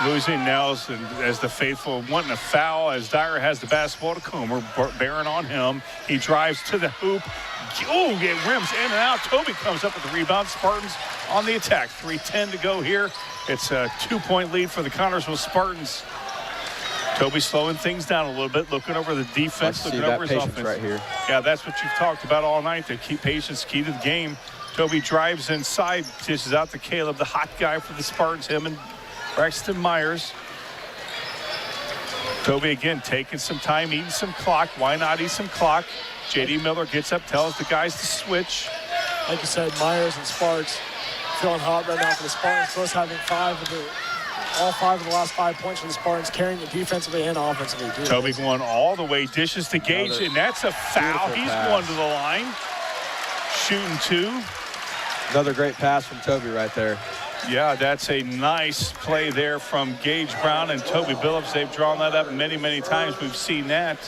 Speaker 4: losing nails, and as the faithful wanting a foul as Dyer has the basketball to Comer. Barron on him. He drives to the hoop. Oh, it rims in and out. Toby comes up with the rebound. Spartans on the attack. 3:10 to go here. It's a 2-point lead for the Connorsville Spartans. Toby slowing things down a little bit, looking over the defense, looking over his offense.
Speaker 3: Right here.
Speaker 4: Yeah, that's what you've talked about all night. The key patience, key to the game. Toby drives inside, dishes out to Caleb, the hot guy for the Spartans. Him and Braxton Myers. Toby again taking some time, eating some clock. Why not eat some clock? J.D. Miller gets up, tells the guys to switch.
Speaker 2: Like you said, Myers and Sparks feeling hot right now for the Spartans. Both having all 5 of the last 5 points for the Spartans, carrying it defensively and offensively.
Speaker 4: Toby going all the way, dishes to Gage, and that's a foul. He's going to the line. Shooting 2.
Speaker 3: Another great pass from Toby right there.
Speaker 4: Yeah, that's a nice play there from Gage Brown and Toby Phillips. They've drawn that up many, many times. We've seen that.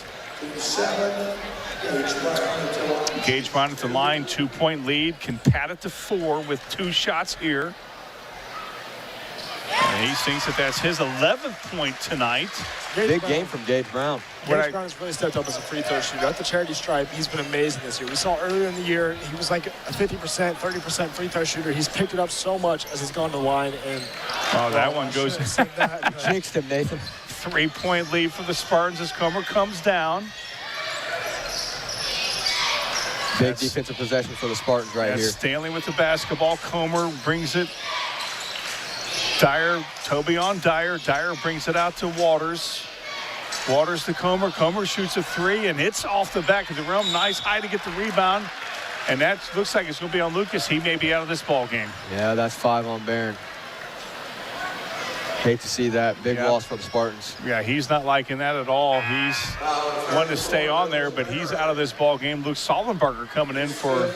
Speaker 4: Gage Brown at the line, 2-point lead. Can pad it to 4 with 2 shots here. And he thinks that that's his 11th point tonight.
Speaker 3: Big game from Gage Brown.
Speaker 2: Gage Brown has really stepped up as a free throw shooter. At the charity stripe, he's been amazing this year. We saw earlier in the year, he was like a 50%, 30% free throw shooter. He's picked it up so much as he's gone to the line. And
Speaker 4: that one goes.
Speaker 3: Jinxed him, Nathan.
Speaker 4: 3-point lead for the Spartans as Comer comes down.
Speaker 3: Big defensive possession for the Spartans right here.
Speaker 4: Stanley with the basketball. Comer brings it Dyer, Toby on Dyer. Dyer brings it out to Waters. Waters to Comer. Comer shoots a three, and it's off the back of the rim. Nice high to get the rebound. And that looks like it's going to be on Lucas. He may be out of this ball game.
Speaker 3: Yeah, that's 5 on Barron. Hate to see that. Big loss for the Spartans.
Speaker 4: Yeah, he's not liking that at all. He's wanting to stay on there, but he's out of this ball game. Luke Sollenberger coming in for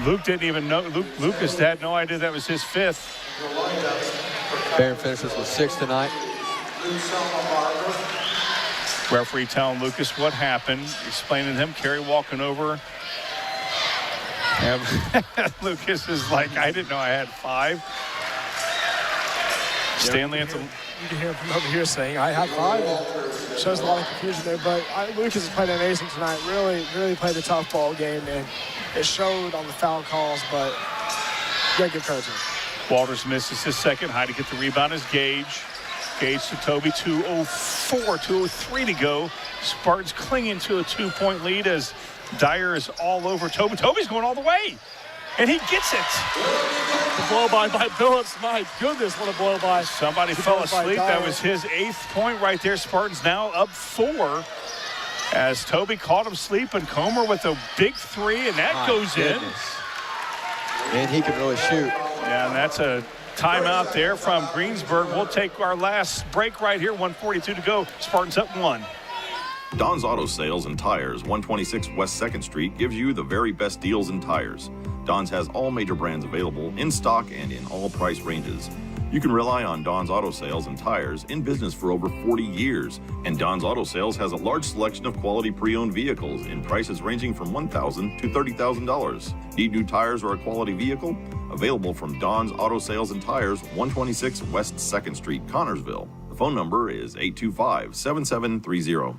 Speaker 4: Luke. Didn't even know. Lucas had no idea that was his 5th.
Speaker 3: Barron finishes with 6 tonight.
Speaker 4: Referee telling Lucas what happened, explaining to him. Kerry walking over. And Lucas is like, I didn't know I had 5. Stanley at the...
Speaker 2: You can hear him from over here saying, I have 5. Shows a lot of confusion there, but Lucas has played amazing tonight. Really played a tough ball game, and it showed on the foul calls, but you gotta give credit to him.
Speaker 4: Walters misses his second. High to get the rebound is Gage. Gage to Toby. 2:04, 2:03 to go. Spartans clinging to a 2-point lead as Dyer is all over Toby. Toby's going all the way, and he gets it.
Speaker 2: The blow by Phillips. My goodness, what a blow by.
Speaker 4: Somebody fell asleep. That was his 8th point right there. Spartans now up 4 as Toby caught him sleeping. Comer with a big 3, and that goes in.
Speaker 3: And he can really shoot.
Speaker 4: Yeah, and that's a timeout there from Greensburg. We'll take our last break right here. 1:42 to go. Spartans up 1.
Speaker 7: Don's Auto Sales and Tires, 126 West 2nd Street, gives you the very best deals in tires. Don's has all major brands available in stock and in all price ranges. You can rely on Don's Auto Sales and Tires, in business for over 40 years. And Don's Auto Sales has a large selection of quality pre-owned vehicles in prices ranging from $1,000 to $30,000. Need new tires or a quality vehicle? Available from Don's Auto Sales and Tires, 126 West 2nd Street, Connorsville. The phone number is 825-7730.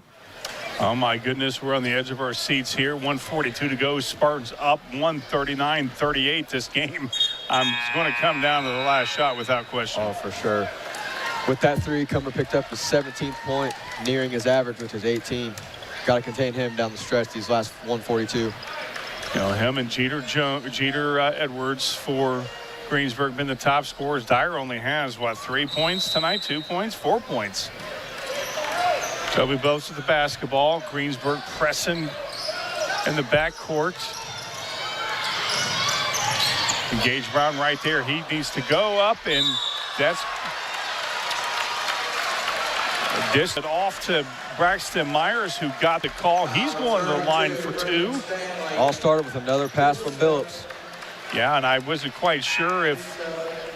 Speaker 4: Oh, my goodness. We're on the edge of our seats here. 1:42 to go. Spartans up 139-38. This game is going to come down to the last shot without question.
Speaker 3: Oh, for sure. With that 3, Comer picked up his 17th point, nearing his average, which is 18. Got to contain him down the stretch these last 142.
Speaker 4: You know, him and Jeter Edwards for Greensburg been the top scorers. Dyer only has, 3 points tonight? 2 points? 4 points. Toby Phillips with the basketball. Greensburg pressing in the backcourt. Gage Brown right there. He needs to go up, and that's dished it off to Braxton Myers, who got the call. He's going to the line for 2.
Speaker 3: All started with another pass from Phillips.
Speaker 4: Yeah, and I wasn't quite sure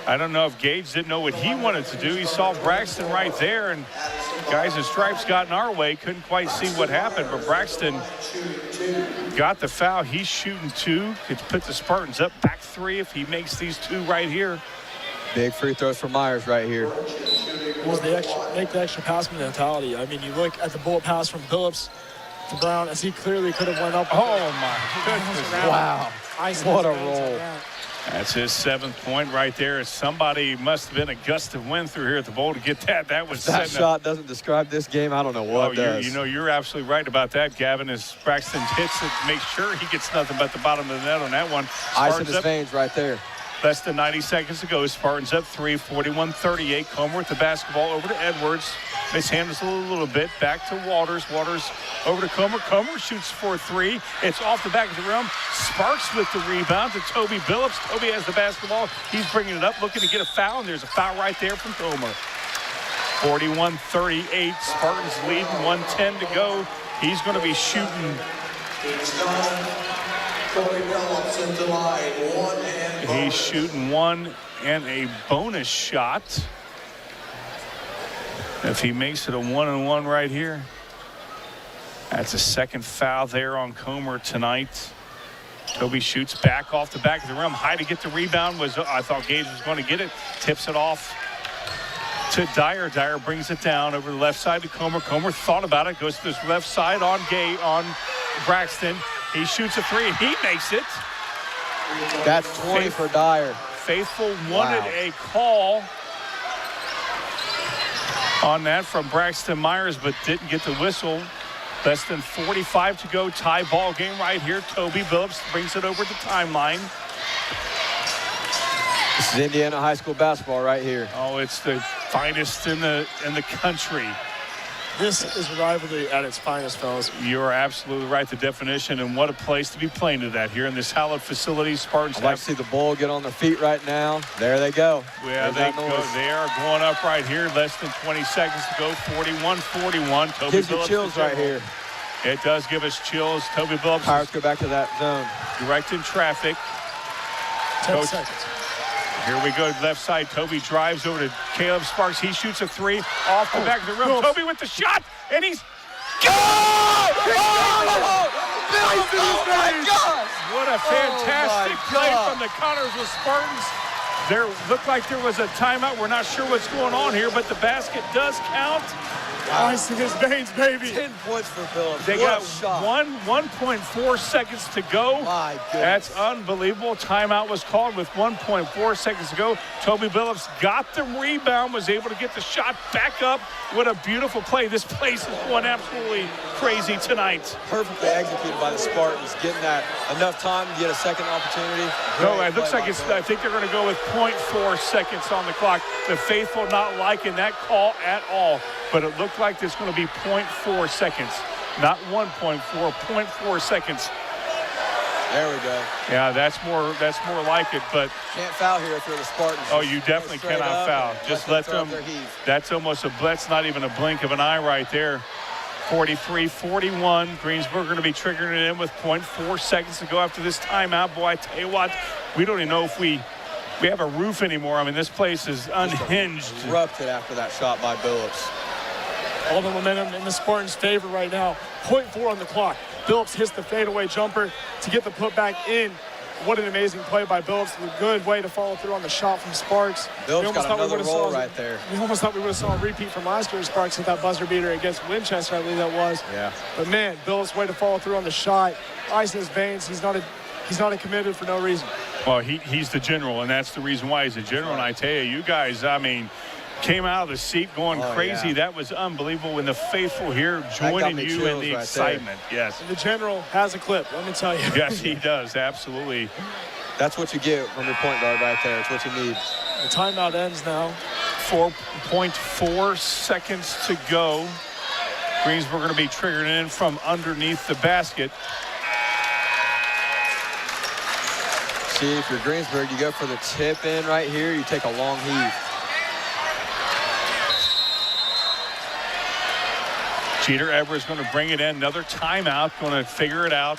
Speaker 4: I don't know if Gage didn't know what he wanted to do. He saw Braxton right there, and guys in stripes got in our way. Couldn't quite see what happened, but Braxton got the foul. He's shooting 2. Could put the Spartans up back 3 if he makes these 2 right here.
Speaker 3: Big free throws for Myers right here.
Speaker 2: Was make the extra pass mentality. I mean, you look at the bullet pass from Phillips to Brown, as he clearly could have went up.
Speaker 4: Oh, my goodness.
Speaker 3: Wow. What a roll.
Speaker 4: That's his 7th point right there. Somebody must have been a gust of wind through here at the bowl to get that.
Speaker 3: That shot doesn't describe this game. I don't know what does.
Speaker 4: You're absolutely right about that, Gavin, as Braxton hits it to make sure he gets nothing but the bottom of the net on that one.
Speaker 3: Ice in his veins right there.
Speaker 4: Less than 90 seconds to go. Spartans up 3, 41-38. Comer with the basketball over to Edwards. Mishandles a little bit. Back to Waters. Waters over to Comer. Comer shoots for 3. It's off the back of the rim. Sparks with the rebound to Toby Phillips. Toby has the basketball. He's bringing it up, looking to get a foul, and there's a foul right there from Comer. 41-38. Spartans leading. 1:10 to go. He's going to be shooting. He's shooting 1 and a bonus shot. If he makes it a 1-and-1 right here, that's a second foul there on Comer tonight. Toby shoots back off the back of the rim. High to get the rebound. I thought Gage was going to get it. Tips it off to Dyer. Dyer brings it down over the left side to Comer. Comer thought about it. Goes to his left side on Braxton. He shoots a 3, and he makes it.
Speaker 3: That's 20 for Dyer.
Speaker 4: Faithful wanted a call on that from Braxton Myers, but didn't get the whistle. Less than 45 to go. Tie ball game right here. Toby Phillips brings it over the timeline.
Speaker 3: This is Indiana high school basketball right here.
Speaker 4: Oh, it's the finest in the country.
Speaker 2: This is rivalry at its finest, fellas.
Speaker 4: You're absolutely right. The definition, and what a place to be playing to that here in this hallowed facility. Spartans.
Speaker 3: I'd like to see the Bull get on their feet right now. There they go.
Speaker 4: Yeah, they are going up right here. Less than 20 seconds to go. 41-41. Toby
Speaker 3: Gives you
Speaker 4: Phillips
Speaker 3: chills right here.
Speaker 4: It does give us chills. Toby Phillips.
Speaker 3: Pirates go back to that zone.
Speaker 4: Directing traffic.
Speaker 2: 10 seconds.
Speaker 4: Here we go, left side. Toby drives over to Caleb Sparks. He shoots a three off the back of the rim. Toby with the shot, and he's go!
Speaker 3: Oh my gosh!
Speaker 4: What a fantastic play from the Connersville Spartans. There looked like there was a timeout. We're not sure what's going on here, but the basket does count.
Speaker 2: Ice in his veins, baby.
Speaker 3: 10 points for Phillips.
Speaker 4: They got 1.4 seconds to go.
Speaker 3: My goodness.
Speaker 4: That's unbelievable. Timeout was called with 1.4 seconds to go. Toby Phillips got the rebound, was able to get the shot back up. What a beautiful play. This place is going absolutely crazy tonight.
Speaker 3: Perfectly executed by the Spartans, getting that enough time to get a second opportunity.
Speaker 4: No, it looks like I think they're going to go with 0.4 seconds on the clock. The faithful not liking that call at all, but it looked like there's going to be 0.4 seconds, not 1.4, 0.4 seconds.
Speaker 3: There we go.
Speaker 4: Yeah, that's more like it, but
Speaker 3: can't foul here if you're the Spartans.
Speaker 4: Oh, you definitely cannot foul. Just let them. That's not even a blink of an eye right there. 43-41. Greensburg going to be triggering it in with 0.4 seconds to go after this timeout. Boy, I tell you what, we don't even know if we have a roof anymore. I mean, this place is unhinged.
Speaker 3: Erupted after that shot by Phillips.
Speaker 2: All the momentum in the Spartans' favor right now. 0.4 on the clock. Phillips hits the fadeaway jumper to get the putback in. What an amazing play by Phillips. A good way to follow through on the shot from Sparks.
Speaker 3: Phillips got another roll right there.
Speaker 2: We almost thought we would have saw a repeat from last year. Sparks hit that buzzer beater against Winchester, I believe that was.
Speaker 3: Yeah.
Speaker 2: But man, Phillips' way to follow through on the shot. Ice in his veins. He's not a committed for no reason.
Speaker 4: Well, he's the general, and that's the reason why he's a general. And I tell you guys, I mean, came out of the seat going crazy. Yeah. That was unbelievable. When the faithful here joining you in the excitement. Yes.
Speaker 2: And the general has a clip, let me tell you.
Speaker 4: Yes, he does. Absolutely.
Speaker 3: That's what you get from your point guard right there. It's what you need.
Speaker 2: The timeout ends now.
Speaker 4: 4.4 seconds to go. Greensburg going to be triggered in from underneath the basket.
Speaker 3: See, if you're Greensburg, you go for the tip in right here. You take a long heave.
Speaker 4: Jeter Everett's going to bring it in. Another timeout. Going to figure it out.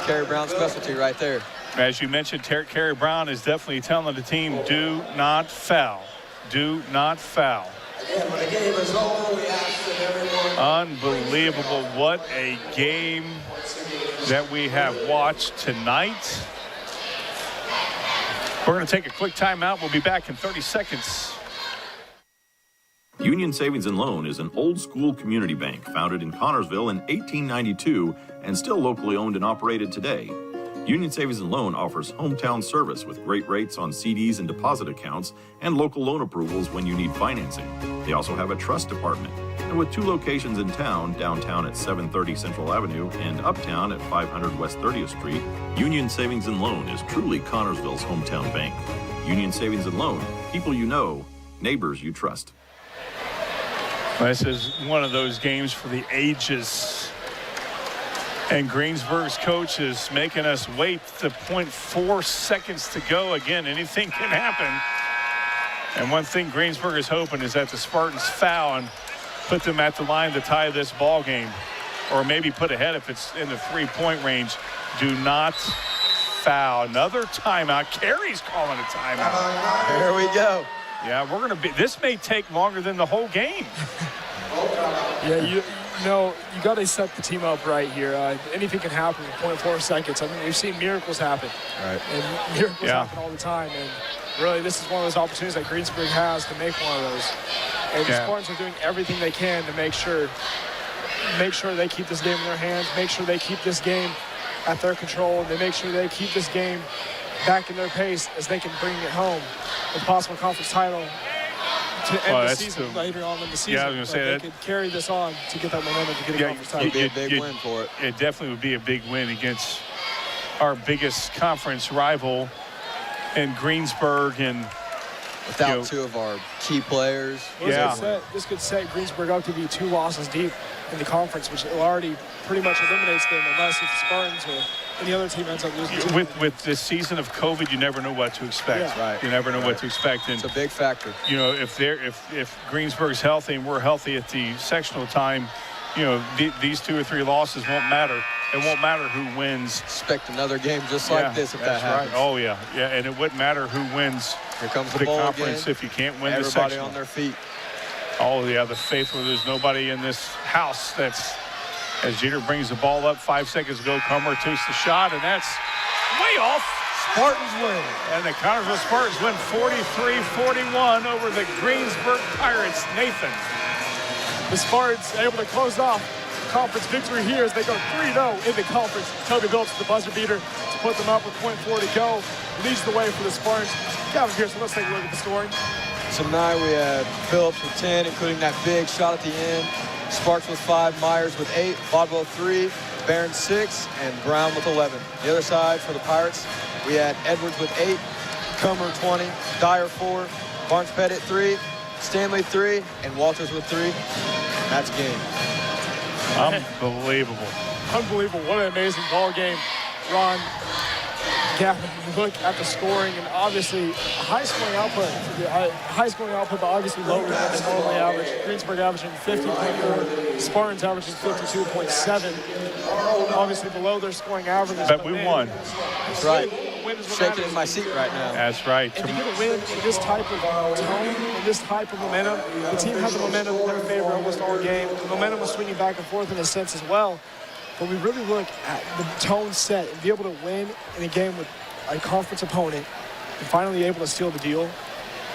Speaker 3: Kerry Brown's specialty right there.
Speaker 4: As you mentioned, Kerry Brown is definitely telling the team, do not foul. Do not foul. Unbelievable. What a game that we have watched tonight. We're going to take a quick timeout. We'll be back in 30 seconds.
Speaker 7: Union Savings and Loan is an old-school community bank founded in Connersville in 1892 and still locally owned and operated today. Union Savings and Loan offers hometown service with great rates on CDs and deposit accounts and local loan approvals when you need financing. They also have a trust department. And with 2 locations in town, downtown at 730 Central Avenue and uptown at 500 West 30th Street, Union Savings and Loan is truly Connersville's hometown bank. Union Savings and Loan, people you know, neighbors you trust.
Speaker 4: This is one of those games for the ages. And Greensburg's coach is making us wait the 0.4 seconds to go. Again, anything can happen. And one thing Greensburg is hoping is that the Spartans foul and put them at the line to tie this ball game. Or maybe put ahead if it's in the 3-point range. Do not foul. Another timeout. Kerry's calling a timeout.
Speaker 3: There we go.
Speaker 4: Yeah, we're going to be, this may take longer than the whole game.
Speaker 2: Yeah, you got to set the team up right here. Anything can happen in 0.4 seconds. I mean, we've seen miracles happen.
Speaker 3: Right.
Speaker 2: And miracles happen all the time. And really, this is one of those opportunities that Greensburg has to make one of those. And the Spartans are doing everything they can to make sure they keep this game in their hands, make sure they keep this game at their control, and they make sure they keep this game back in their pace as they can bring it home. A possible conference title to end the season later on in the season.
Speaker 4: Yeah, I was going to say
Speaker 2: they
Speaker 4: that.
Speaker 2: could carry this on to get that momentum to get a conference title.
Speaker 3: It'd be a big win for it.
Speaker 4: It definitely would be a big win against our biggest conference rival in Greensburg. And
Speaker 3: without two of our key players.
Speaker 2: This could set Greensburg up to be 2 losses deep in the conference, which already pretty much eliminates them unless if the Spartans or any other team ends up losing.
Speaker 4: With this season of COVID, you never know what to expect.
Speaker 3: Right.
Speaker 4: You never know what to expect. And
Speaker 3: it's a big factor.
Speaker 4: You know, if Greensburg's healthy and we're healthy at the sectional time, you know, these 2 or 3 losses won't matter. It won't matter who wins.
Speaker 3: Expect another game just like this if that happens.
Speaker 4: Right. Oh, yeah. Yeah, and it wouldn't matter who wins
Speaker 3: Here comes the
Speaker 4: conference
Speaker 3: game.
Speaker 4: if you can't win the
Speaker 3: Everybody
Speaker 4: sectional.
Speaker 3: on their feet.
Speaker 4: Oh, yeah, the faithful. There's nobody in this house that's, as Jeter brings the ball up 5 seconds ago, Comer takes the shot, and that's way off.
Speaker 3: Spartans win.
Speaker 4: And the Connersville Spartans win 43-41 over the Greensburg Pirates. Nathan.
Speaker 2: The Spartans able to close off conference victory here as they go 3-0 in the conference. Toby Phillips with the buzzer beater to put them up with .4 to go. Leads the way for the Spartans. Gavin Pearson, let's take a look at the scoring.
Speaker 3: Tonight we had Phillips with 10, including that big shot at the end. Sparks with 5, Myers with 8, Bodwell 3, Barron 6, and Brown with 11. The other side for the Pirates, we had Edwards with 8, Comer 20, Dyer 4, Barnes Pettit 3, Stanley 3, and Walters with 3. That's game.
Speaker 4: Unbelievable.
Speaker 2: Unbelievable. What an amazing ball game. Ron, Gavin, you look at the scoring, and obviously high scoring output, but obviously lower than the normally average. Greensburg averaging 50.4, Spartans averaging 52.7. Obviously below their scoring average.
Speaker 4: But we won.
Speaker 3: That's right. Shaking in my seat right now.
Speaker 4: That's right.
Speaker 2: And to get a win in this type of tone, in this type of momentum, the team had the momentum in their favor almost all game. The momentum was swinging back and forth in a sense as well. But we really look at the tone set and be able to win in a game with a conference opponent and finally able to seal the deal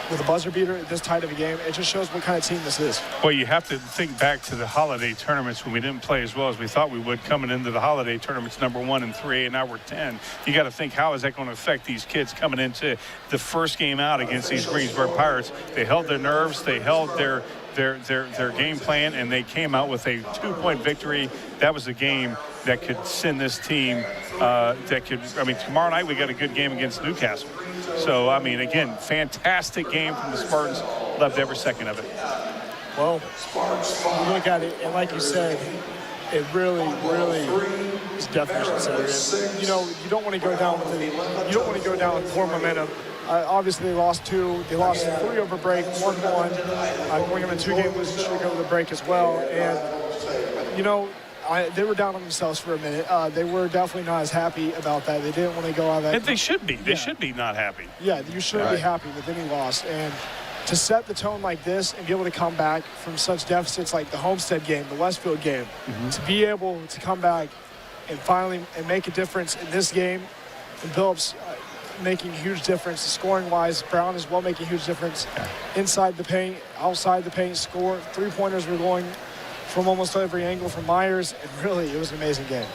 Speaker 2: with a buzzer beater at this tight of a game. It just shows what kind of team this is.
Speaker 4: Well, you have to think back to the holiday tournaments when we didn't play as well as we thought we would coming into the holiday tournaments, number 1 and 3, and now we're 10. You got to think, how is that going to affect these kids coming into the first game out against these Greensburg Pirates? They held their nerves, they held their game plan, and they came out with a 2-point victory. That was a game that could send this team tomorrow night we got a good game against Newcastle. So, I mean, again, fantastic game from the Spartans. Loved every second of it.
Speaker 2: Well, you look at it, and like you said, it really is definition set. You know, you don't want to go down with poor momentum. Obviously, they lost 2. They lost 3 over break, 1-1. Going on a 2-game losing streak over the break as well. And, you know, they were down on themselves for a minute. They were definitely not as happy about that. They didn't want to go out of that.
Speaker 4: And they should be. They should be not happy.
Speaker 2: Yeah, you should be happy with any loss. And to set the tone like this and be able to come back from such deficits like the Homestead game, the Westfield game, to be able to come back and finally make a difference in this game, and Phillips making a huge difference scoring-wise. Brown as well making a huge difference inside the paint, outside the paint, score. 3-pointers were going from almost every angle from Myers, and really, it was an amazing game.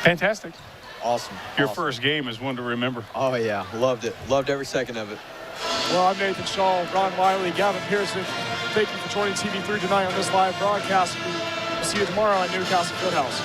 Speaker 4: Fantastic.
Speaker 3: Awesome.
Speaker 4: Your first game is one to remember.
Speaker 3: Oh, yeah. Loved it. Loved every second of it.
Speaker 2: Well, I'm Nathan Shaw, Ron Wiley, Gavin Pearson. Thank you for joining TV3 tonight on this live broadcast. We'll see you tomorrow at Newcastle Fieldhouse.